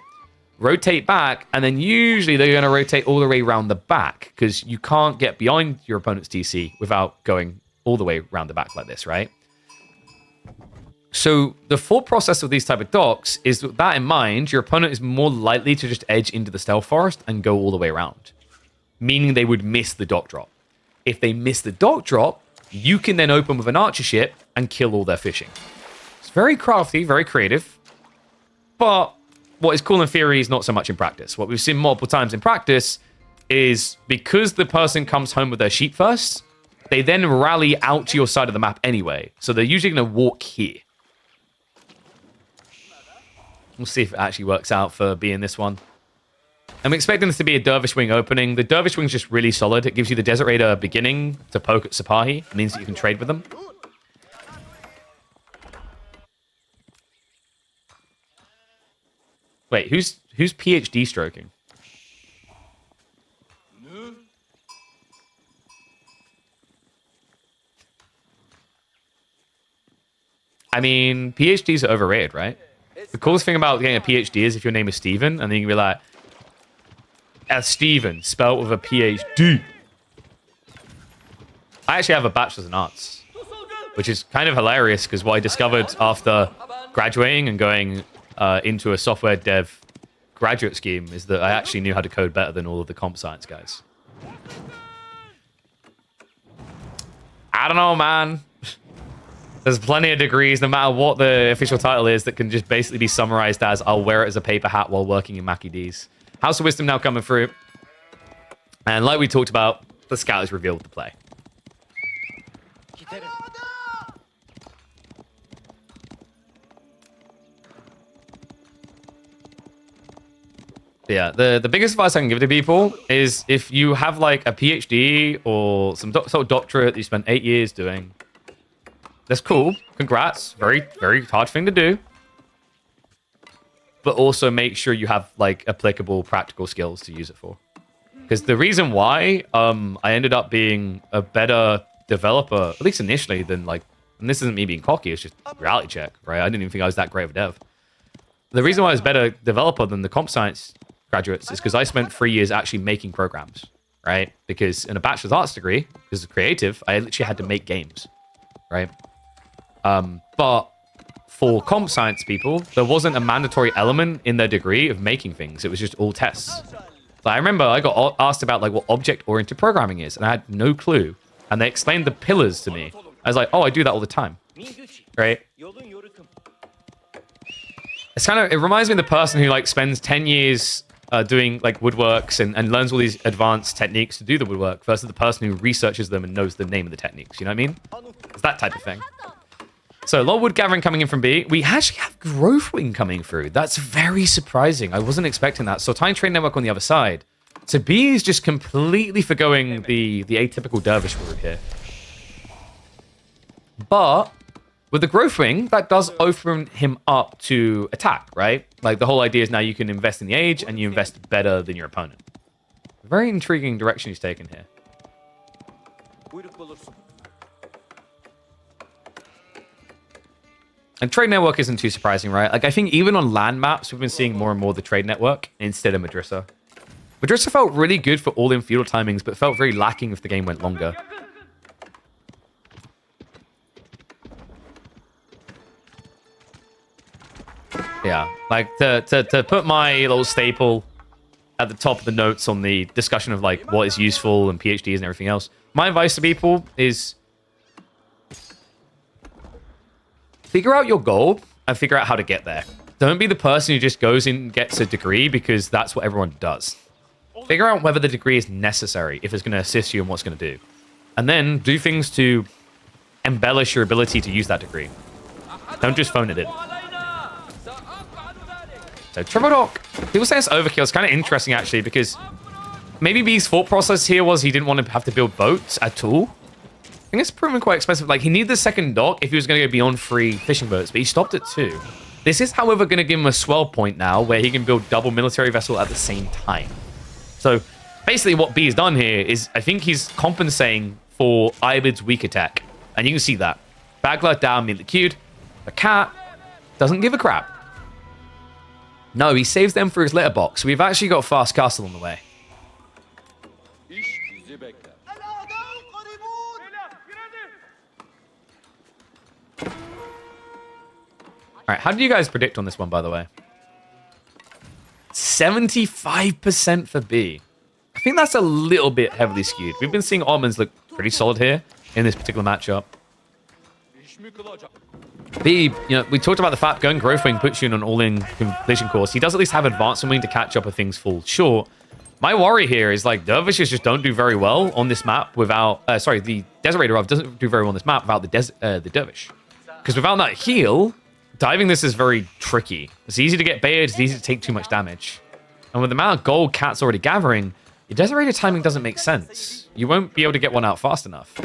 rotate back, and then usually they're going to rotate all the way around the back because you can't get behind your opponent's TC without going all the way around the back like this, right? So the thought process of these type of docks is with that in mind, your opponent is more likely to just edge into the stealth forest and go all the way around, meaning they would miss the dock drop. If they miss the dock drop, you can then open with an archer ship and kill all their fishing. It's very crafty, very creative, but what is cool in theory is not so much in practice. What we've seen multiple times in practice is because the person comes home with their sheep first, they then rally out to your side of the map anyway. So they're usually going to walk here. We'll see if it actually works out for B in this one. I'm expecting this to be a Dervish Wing opening. The Dervish Wing's just really solid. It gives you the Desert Raider beginning to poke at Sipahi. It means that you can trade with them. Wait, who's PhD stroking? I mean, PhDs are overrated, right? The coolest thing about getting a PhD is if your name is Steven, and then you can be like, as Steven, spelled with a PhD. I actually have a bachelor's in arts, which is kind of hilarious because what I discovered after graduating and going into a software dev graduate scheme is that I actually knew how to code better than all of the comp science guys. I don't know, man. There's plenty of degrees, no matter what the official title is, that can just basically be summarized as I'll wear it as a paper hat while working in Mackie D's. House of Wisdom now coming through. And like we talked about, the scout is revealed to play. Yeah, the biggest advice I can give to people is if you have like a PhD or some sort of doctorate that you spent 8 years doing, that's cool. Congrats. Very, very hard thing to do. But also make sure you have like applicable practical skills to use it for. Because the reason why I ended up being a better developer, at least initially, than like, and this isn't me being cocky, it's just reality check, right? I didn't even think I was that great of a dev. The reason why I was a better developer than the comp science graduates is because I spent 3 years actually making programs, right? Because in a bachelor's arts degree, because it's creative, I literally had to make games, right? But for comp science people, there wasn't a mandatory element in their degree of making things. It was just all tests. So I remember I got asked about like what object-oriented programming is, and I had no clue. And they explained the pillars to me. I was like, oh, I do that all the time. right? It's kind of, it reminds me of the person who like spends 10 years doing like woodworks and learns all these advanced techniques to do the woodwork versus the person who researches them and knows the name of the techniques. You know what I mean? It's that type of thing. So a lot of wood gathering coming in from B. We actually have growth wing coming through. That's very surprising. I wasn't expecting that. So tiny trade network on the other side. So B is just completely forgoing the atypical dervish route here. But with the growth wing, that does open him up to attack, right? Like the whole idea is now you can invest in the age and you invest better than your opponent. Very intriguing direction he's taken here. And trade network isn't too surprising, right? Like I think even on land maps, we've been seeing more and more the trade network instead of Madrasa. Madrasa felt really good for all in feudal timings, but felt very lacking if the game went longer. Yeah, like to put my little staple at the top of the notes on the discussion of like what is useful and PhDs and everything else. My advice to people is figure out your goal and figure out how to get there. Don't be the person who just goes and gets a degree because that's what everyone does. Figure out whether the degree is necessary, if it's going to assist you in what's going to do. And then do things to embellish your ability to use that degree. Don't just phone it in. So Triple Dock, people say it's overkill. It's kind of interesting actually because maybe B's thought process here was he didn't want to have to build boats at all. I think it's proven quite expensive. Like he needed the second dock if he was going to go beyond 3 fishing boats, but he stopped at 2. This is, however, going to give him a swell point now where he can build double military vessel at the same time. So basically what B has done here is I think he's compensating for Ayyubid's weak attack. And you can see that. Bagler down, immediately queued. The cat doesn't give a crap. No, he saves them for his letterbox. We've actually got a fast castle on the way. All right, how did you guys predict on this one, by the way? 75% for B. I think that's a little bit heavily skewed. We've been seeing Ottomans look pretty solid here in this particular matchup. B, you know, we talked about the fact going growth wing puts you in an all-in completion course. He does at least have advancement wing to catch up if things fall short. My worry here is like dervishes just don't do very well on this map without, the Desert Raider doesn't do very well on this map without the dervish. Because without that heal, diving this is very tricky. It's easy to get baited, it's easy to take too much damage. And with the amount of gold Cat's already gathering, your Desert Raider timing doesn't make sense. You won't be able to get one out fast enough.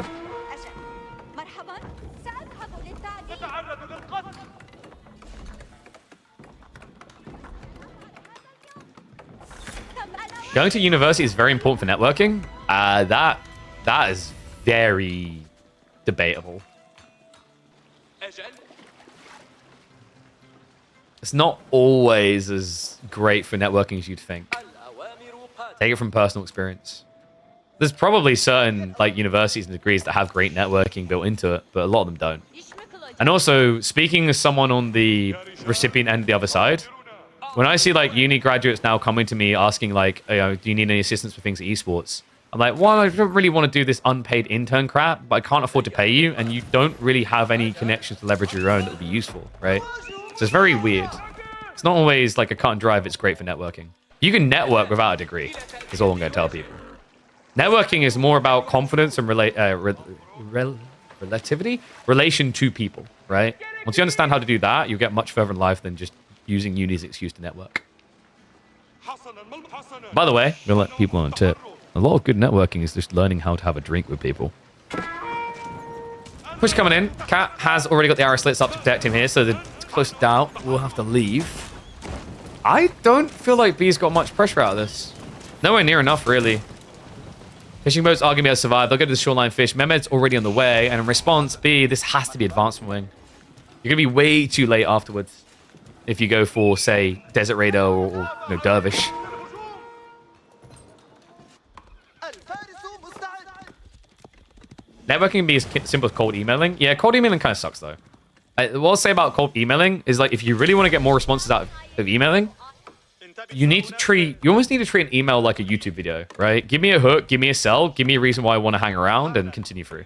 Going to university is very important for networking. That is very debatable. It's not always as great for networking as you'd think. Take it from personal experience. There's probably certain like universities and degrees that have great networking built into it, but a lot of them don't. And also, speaking as someone on the recipient end of the other side, when I see like uni graduates now coming to me asking like, do you need any assistance for things at esports? I'm like, well, I don't really want to do this unpaid intern crap, but I can't afford to pay you, and you don't really have any connections to leverage your own that would be useful, right? So it's very weird. It's not always like a cut and dry if it's great for networking. You can network without a degree, is all I'm going to tell people. Networking is more about confidence and relativity, relation to people, right? Once you understand how to do that, you'll get much further in life than just using uni's excuse to network. By the way, I'm going to let people on a tip. A lot of good networking is just learning how to have a drink with people. Push coming in. Cat has already got the arrow slits up to protect him here, so the close down will have to leave. I don't feel like B's got much pressure out of this. Nowhere near enough, really. Fishing boats are going to be able to survive. They'll go to the shoreline fish. Mehmed's already on the way, and in response, B, this has to be advancement wing. You're going to be way too late afterwards if you go for, say, Desert Raider or Dervish. Networking can be as simple as cold emailing. Yeah, cold emailing kind of sucks, though. What I'll say about cold emailing is, like, if you really want to get more responses out of emailing, you almost need to treat an email like a YouTube video, right? Give me a hook, give me a sell, give me a reason why I want to hang around and continue through.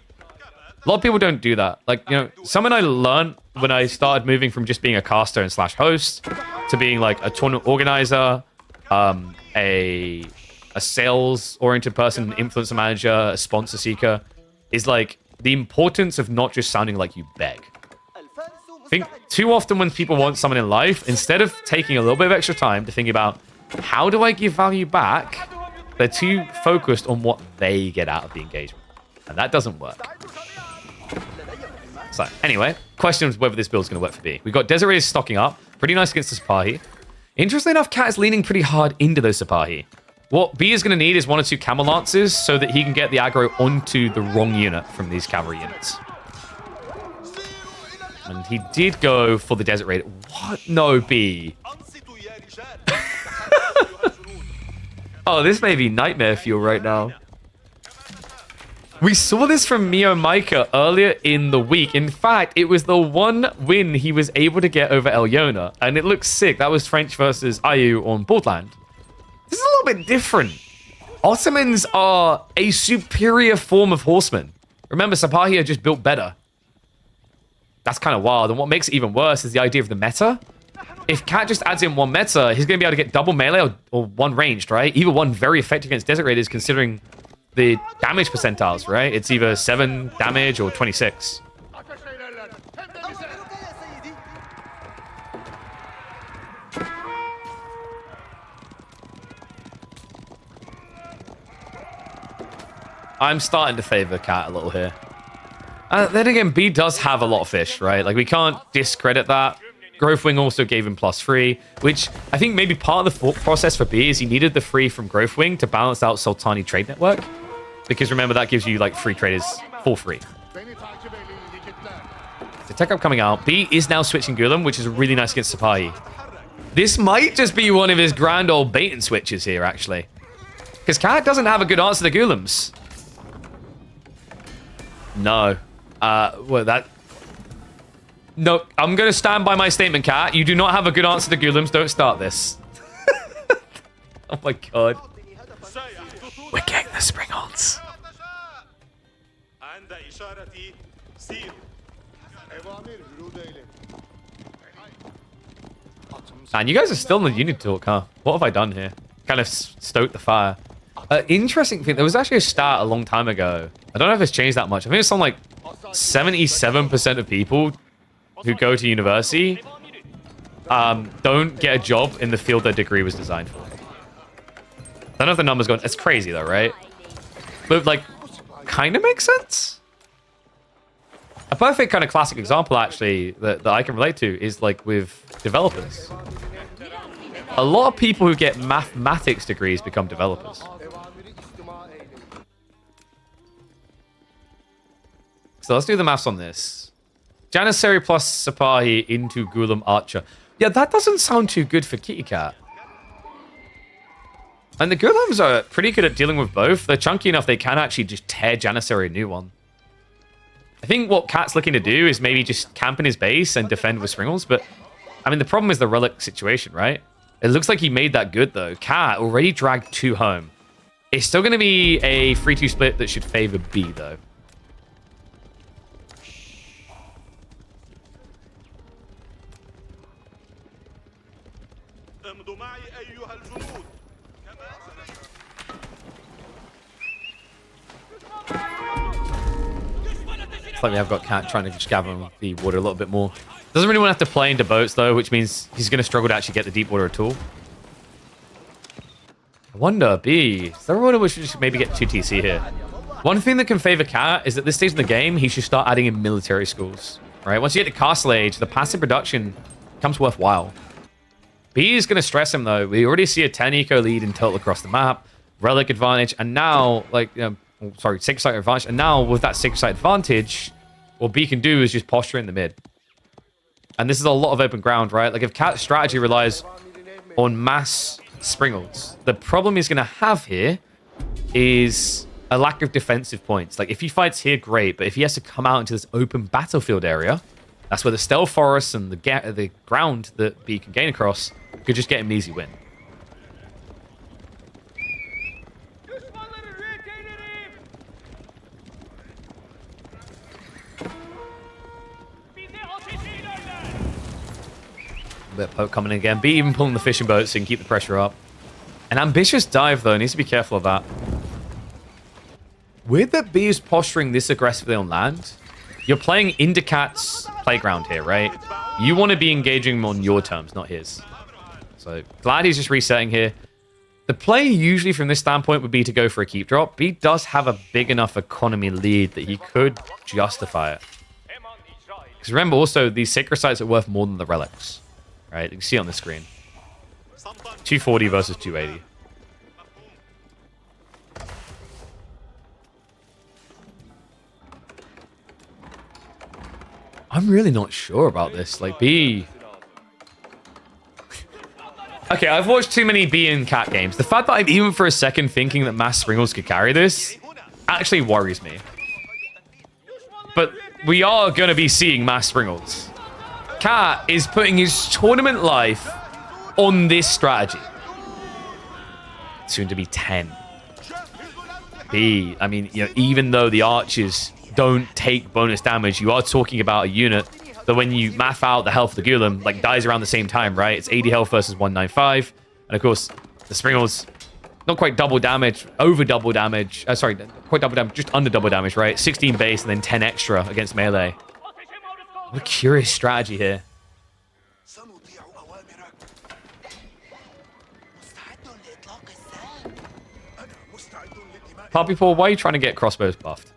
A lot of people don't do that. Like, you know, something I learned when I started moving from just being a caster and slash host to being like a tournament organizer, a sales-oriented person, an influencer manager, a sponsor seeker, is like the importance of not just sounding like you beg. I think too often when people want something in life, instead of taking a little bit of extra time to think about how do I give value back, they're too focused on what they get out of the engagement. And that doesn't work. So, anyway, question is whether this build is going to work for B. We've got Desert Raiders stocking up. Pretty nice against the Sipahi. Interestingly enough, Cat is leaning pretty hard into those Sipahi. What B is going to need is 1 or 2 Camel Lances so that he can get the aggro onto the wrong unit from these cavalry units. And he did go for the Desert Raider. What? No, B. Oh, this may be nightmare fuel right now. We saw this from Mio Micah earlier in the week. In fact, it was the one win he was able to get over Elyona, and it looks sick. That was French versus Ayu on Borderland. This is a little bit different. Ottomans are a superior form of horsemen. Remember, Sipahi are just built better. That's kind of wild. And what makes it even worse is the idea of the meta. If Cat just adds in 1 meta, he's going to be able to get double melee or 1 ranged, right? Either 1 very effective against Desert Raiders, considering the damage percentiles, right? It's either 7 damage or 26. I'm starting to favor Cat a little here. Then again, B does have a lot of fish, right? Like, we can't discredit that. Growth Wing also gave him +3, which I think maybe part of the thought process for B is he needed the free from Growth Wing to balance out Sultanate trade network. Because remember, that gives you like free traders for free. The tech up coming out. B is now switching Gulam, which is really nice against Sipahi. This might just be one of his grand old bait and switches here, actually. Because Cat doesn't have a good answer to Gulams. No. Well, that... No, I'm going to stand by my statement, Cat. You do not have a good answer to Gulams. Don't start this. Oh my god. We're getting the Springholds. And you guys are still in the unit talk, huh? What have I done here? Kind of stoked the fire. Interesting thing, there was actually a stat a long time ago. I don't know if it's changed that much. I think it's something like 77% of people who go to university don't get a job in the field their degree was designed for. I don't know if the number's going... It's crazy, though, right? But, like, kind of makes sense? A perfect kind of classic example, actually, that I can relate to is, like, with developers. A lot of people who get mathematics degrees become developers. So let's do the maths on this. Janissary plus Sipahi into Gulam Archer. Yeah, that doesn't sound too good for Kitty Cat. And the Gulams are pretty good at dealing with both. They're chunky enough they can actually just tear Janissary a new one. I think what Cat's looking to do is maybe just camp in his base and defend with Springles, but I mean, the problem is the relic situation, right? It looks like he made that good, though. Cat already dragged 2 home. It's still going to be a 3-2 split that should favor B, though. It's like we have got Cat trying to just gather the water a little bit more. Doesn't really want to have to play into boats, though, which means he's going to struggle to actually get the deep water at all. I wonder, B. Is there a wonder we should just maybe get 2 TC here? One thing that can favor Cat is at this stage in the game, he should start adding in military schools. Right? Once you get to Castle Age, the passive production becomes worthwhile. B is going to stress him, though. We already see a 10 eco lead in total across the map, relic advantage, and now, like, sorry, 6-site advantage. And now, with that 6-site advantage, what B can do is just posture in the mid. And this is a lot of open ground, right? Like, if Cat's strategy relies on mass Springles, the problem he's going to have here is a lack of defensive points. Like, if he fights here, great. But if he has to come out into this open battlefield area, that's where the stealth forests and the ground that B can gain across could just get him an easy win. A bit of poke coming in again. B even pulling the fishing boat so you can keep the pressure up. An ambitious dive, though. Needs to be careful of that. Weird that B is posturing this aggressively on land. You're playing Indicat's playground here, right? You want to be engaging on your terms, not his. So glad he's just resetting here. The play usually from this standpoint would be to go for a keep drop. B does have a big enough economy lead that he could justify it. Because remember also, these sacred sites are worth more than the relics. Right? You can see it on the screen. 240 versus 280. I'm really not sure about this. Like, B... Okay, I've watched too many B and Cat games. The fact that I'm even for a second thinking that Mass Springles could carry this actually worries me. But we are going to be seeing Mass Springles. Cat is putting his tournament life on this strategy. Soon to be 10. B, I mean, you know, even though the archers don't take bonus damage, you are talking about a unit that when you math out the health of the Gulam, like, dies around the same time, right? It's 80 health versus 195. And of course, the Springles, not quite double damage, over double damage. Sorry, quite double damage, just under double damage, right? 16 base and then 10 extra against melee. What a curious strategy here. Puppy Paw, why are you trying to get crossbows buffed?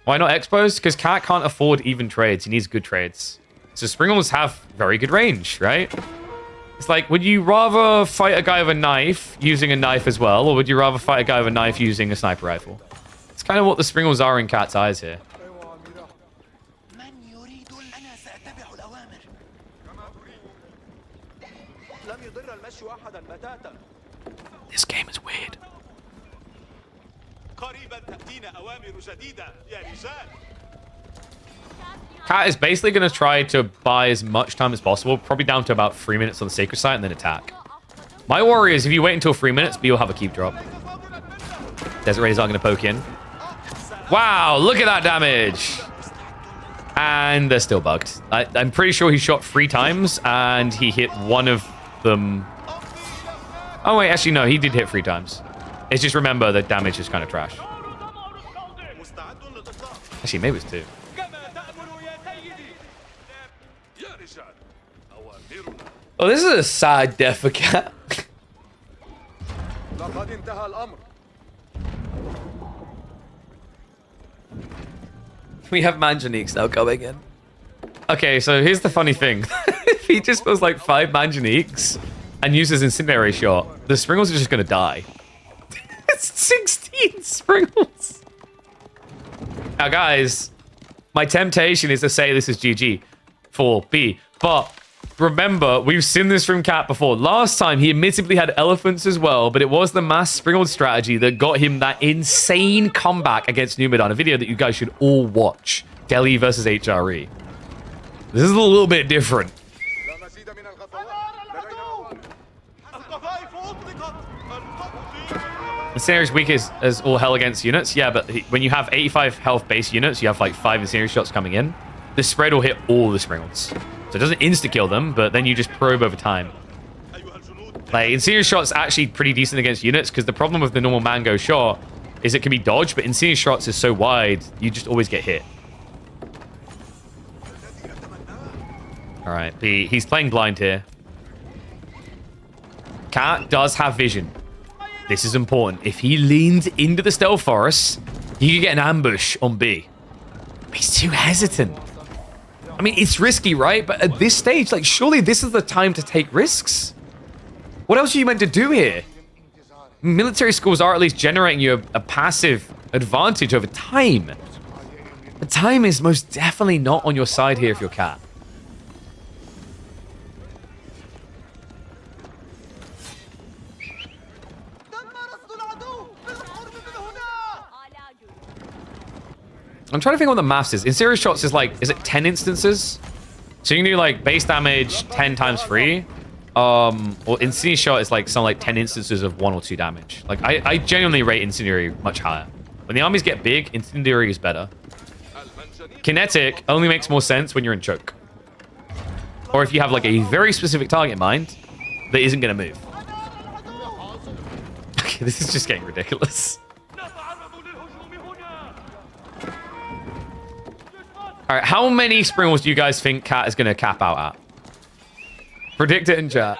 Why not Expos? Because Cat can't afford even trades. He needs good trades. So Springles have very good range, right? It's like, would you rather fight a guy with a knife using a knife as well, or would you rather fight a guy with a knife using a sniper rifle? It's kind of what the Springles are in Cat's eyes here. This game is weird. Cat is basically going to try to buy as much time as possible, probably down to about 3 minutes on the sacred site, and then attack. My worry is if you wait until 3 minutes, B will have a keep drop. Desert Raiders are going to poke in. Wow, look at that damage! And they're still bugged. I'm pretty sure he shot 3 times, and he hit one of them. Oh wait, actually no, he did hit 3 times. It's just remember that damage is kind of trash. Actually, maybe it's 2. Oh, this is a sad death for Cat. We have Manjaniques now coming in. Okay, so here's the funny thing. If he just pulls like 5 Manjaniques and uses Incendiary Shot, the Springles are just going to die. It's 16 Springles. Now, guys, my temptation is to say this is GG for B, but remember, we've seen this from Cat before. Last time, he admittedly had elephants as well, but it was the Mass Springles strategy that got him that insane comeback against Numidan, a video that you guys should all watch. Delhi versus HRE. This is a little bit different. Incendiary's weak as all hell against units. Yeah, but when you have 85 health base units, you have like 5 Incendiary shots coming in. The spread will hit all the Springles. So it doesn't insta-kill them, but then you just probe over time. Like, Incendiary Shot's actually pretty decent against units, because the problem with the normal Mango shot is it can be dodged, but Incendiary Shots is so wide, you just always get hit. Alright, he's playing blind here. Cat does have vision. This is important. If he leans into the Stealth Forest, you can get an ambush on B. But he's too hesitant. I mean, it's risky, right? But at this stage, like, surely this is the time to take risks. What else are you meant to do here? Military schools are at least generating you a passive advantage over time. But time is most definitely not on your side here if you're Cat. I'm trying to think what the maths is. In serious shots is like, is it 10 instances? So you can do like base damage 10 times 3. Or incendiary shot is like something like 10 instances of 1 or 2 damage. Like I genuinely rate incendiary much higher. When the armies get big, incendiary is better. Kinetic only makes more sense when you're in choke. or if you have like a very specific target in mind that isn't going to move. Okay, this is just getting ridiculous. All right, how many spring walls do you guys think Cat is going to cap out at? Predict it in chat.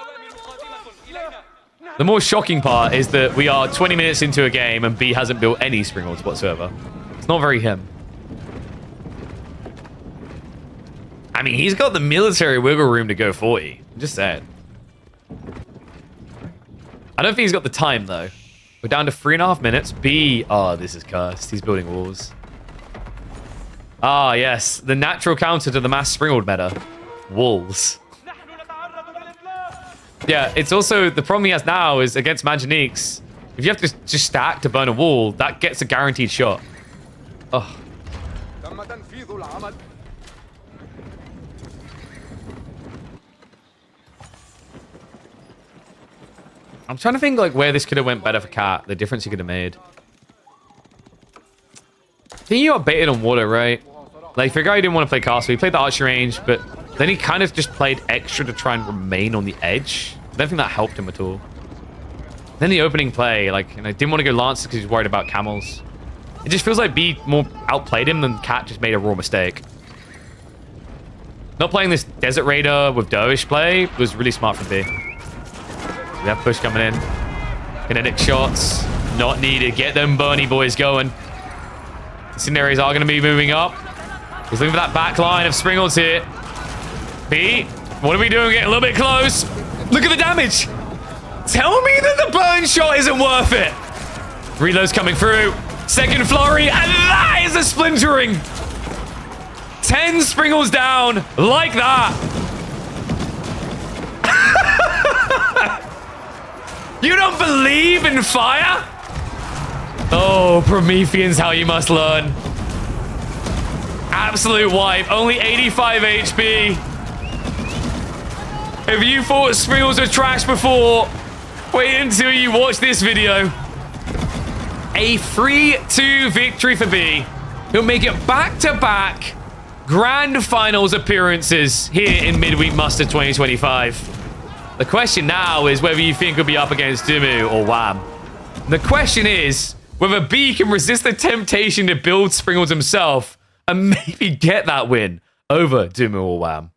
The more shocking part is that we are 20 minutes into a game and B hasn't built any spring walls whatsoever. It's not very him. I mean, he's got the military wiggle room to go 40. I'm just saying. I don't think he's got the time, though. We're down to 3.5 minutes. B... Oh, this is cursed. He's building walls. Ah, yes. The natural counter to the mass springald meta. Walls. Yeah, it's also... The problem he has now is against Maginiques. If you have to just stack to burn a wall, that gets a guaranteed shot. Oh. I'm trying to think like where this could have went better for Cat. The difference he could have made. I think you got baited on water, right? Like, for a guy who didn't want to play castle, he played the archery range, but then he kind of just played extra to try and remain on the edge. I don't think that helped him at all. Then the opening play, like, you know, didn't want to go Lancer because he's worried about camels. It just feels like B more outplayed him than Cat just made a raw mistake. Not playing this Desert Raider with Dervish play was really smart from B. We have push coming in. Kinetic shots. Not needed. Get them Bernie boys going. Scenarios are going to be moving up. He's looking for that back line of Springalds here. B, what are we doing? Getting a little bit close. Look at the damage. Tell me that the burn shot isn't worth it. Reload's coming through. Second flurry, and that is a splintering. 10 Springalds down, like that. You don't believe in fire? Oh, Promethean's how you must learn. Absolute wipe. Only 85 HP. If you thought Springalds were trash before, wait until you watch this video. A 3-2 victory for B. He'll make it back-to-back grand finals appearances here in Midweek Muster 2025. The question now is whether you think he'll be up against Dumu or Wham. The question is whether B can resist the temptation to build Springalds himself and maybe get that win over Dumu or Wham.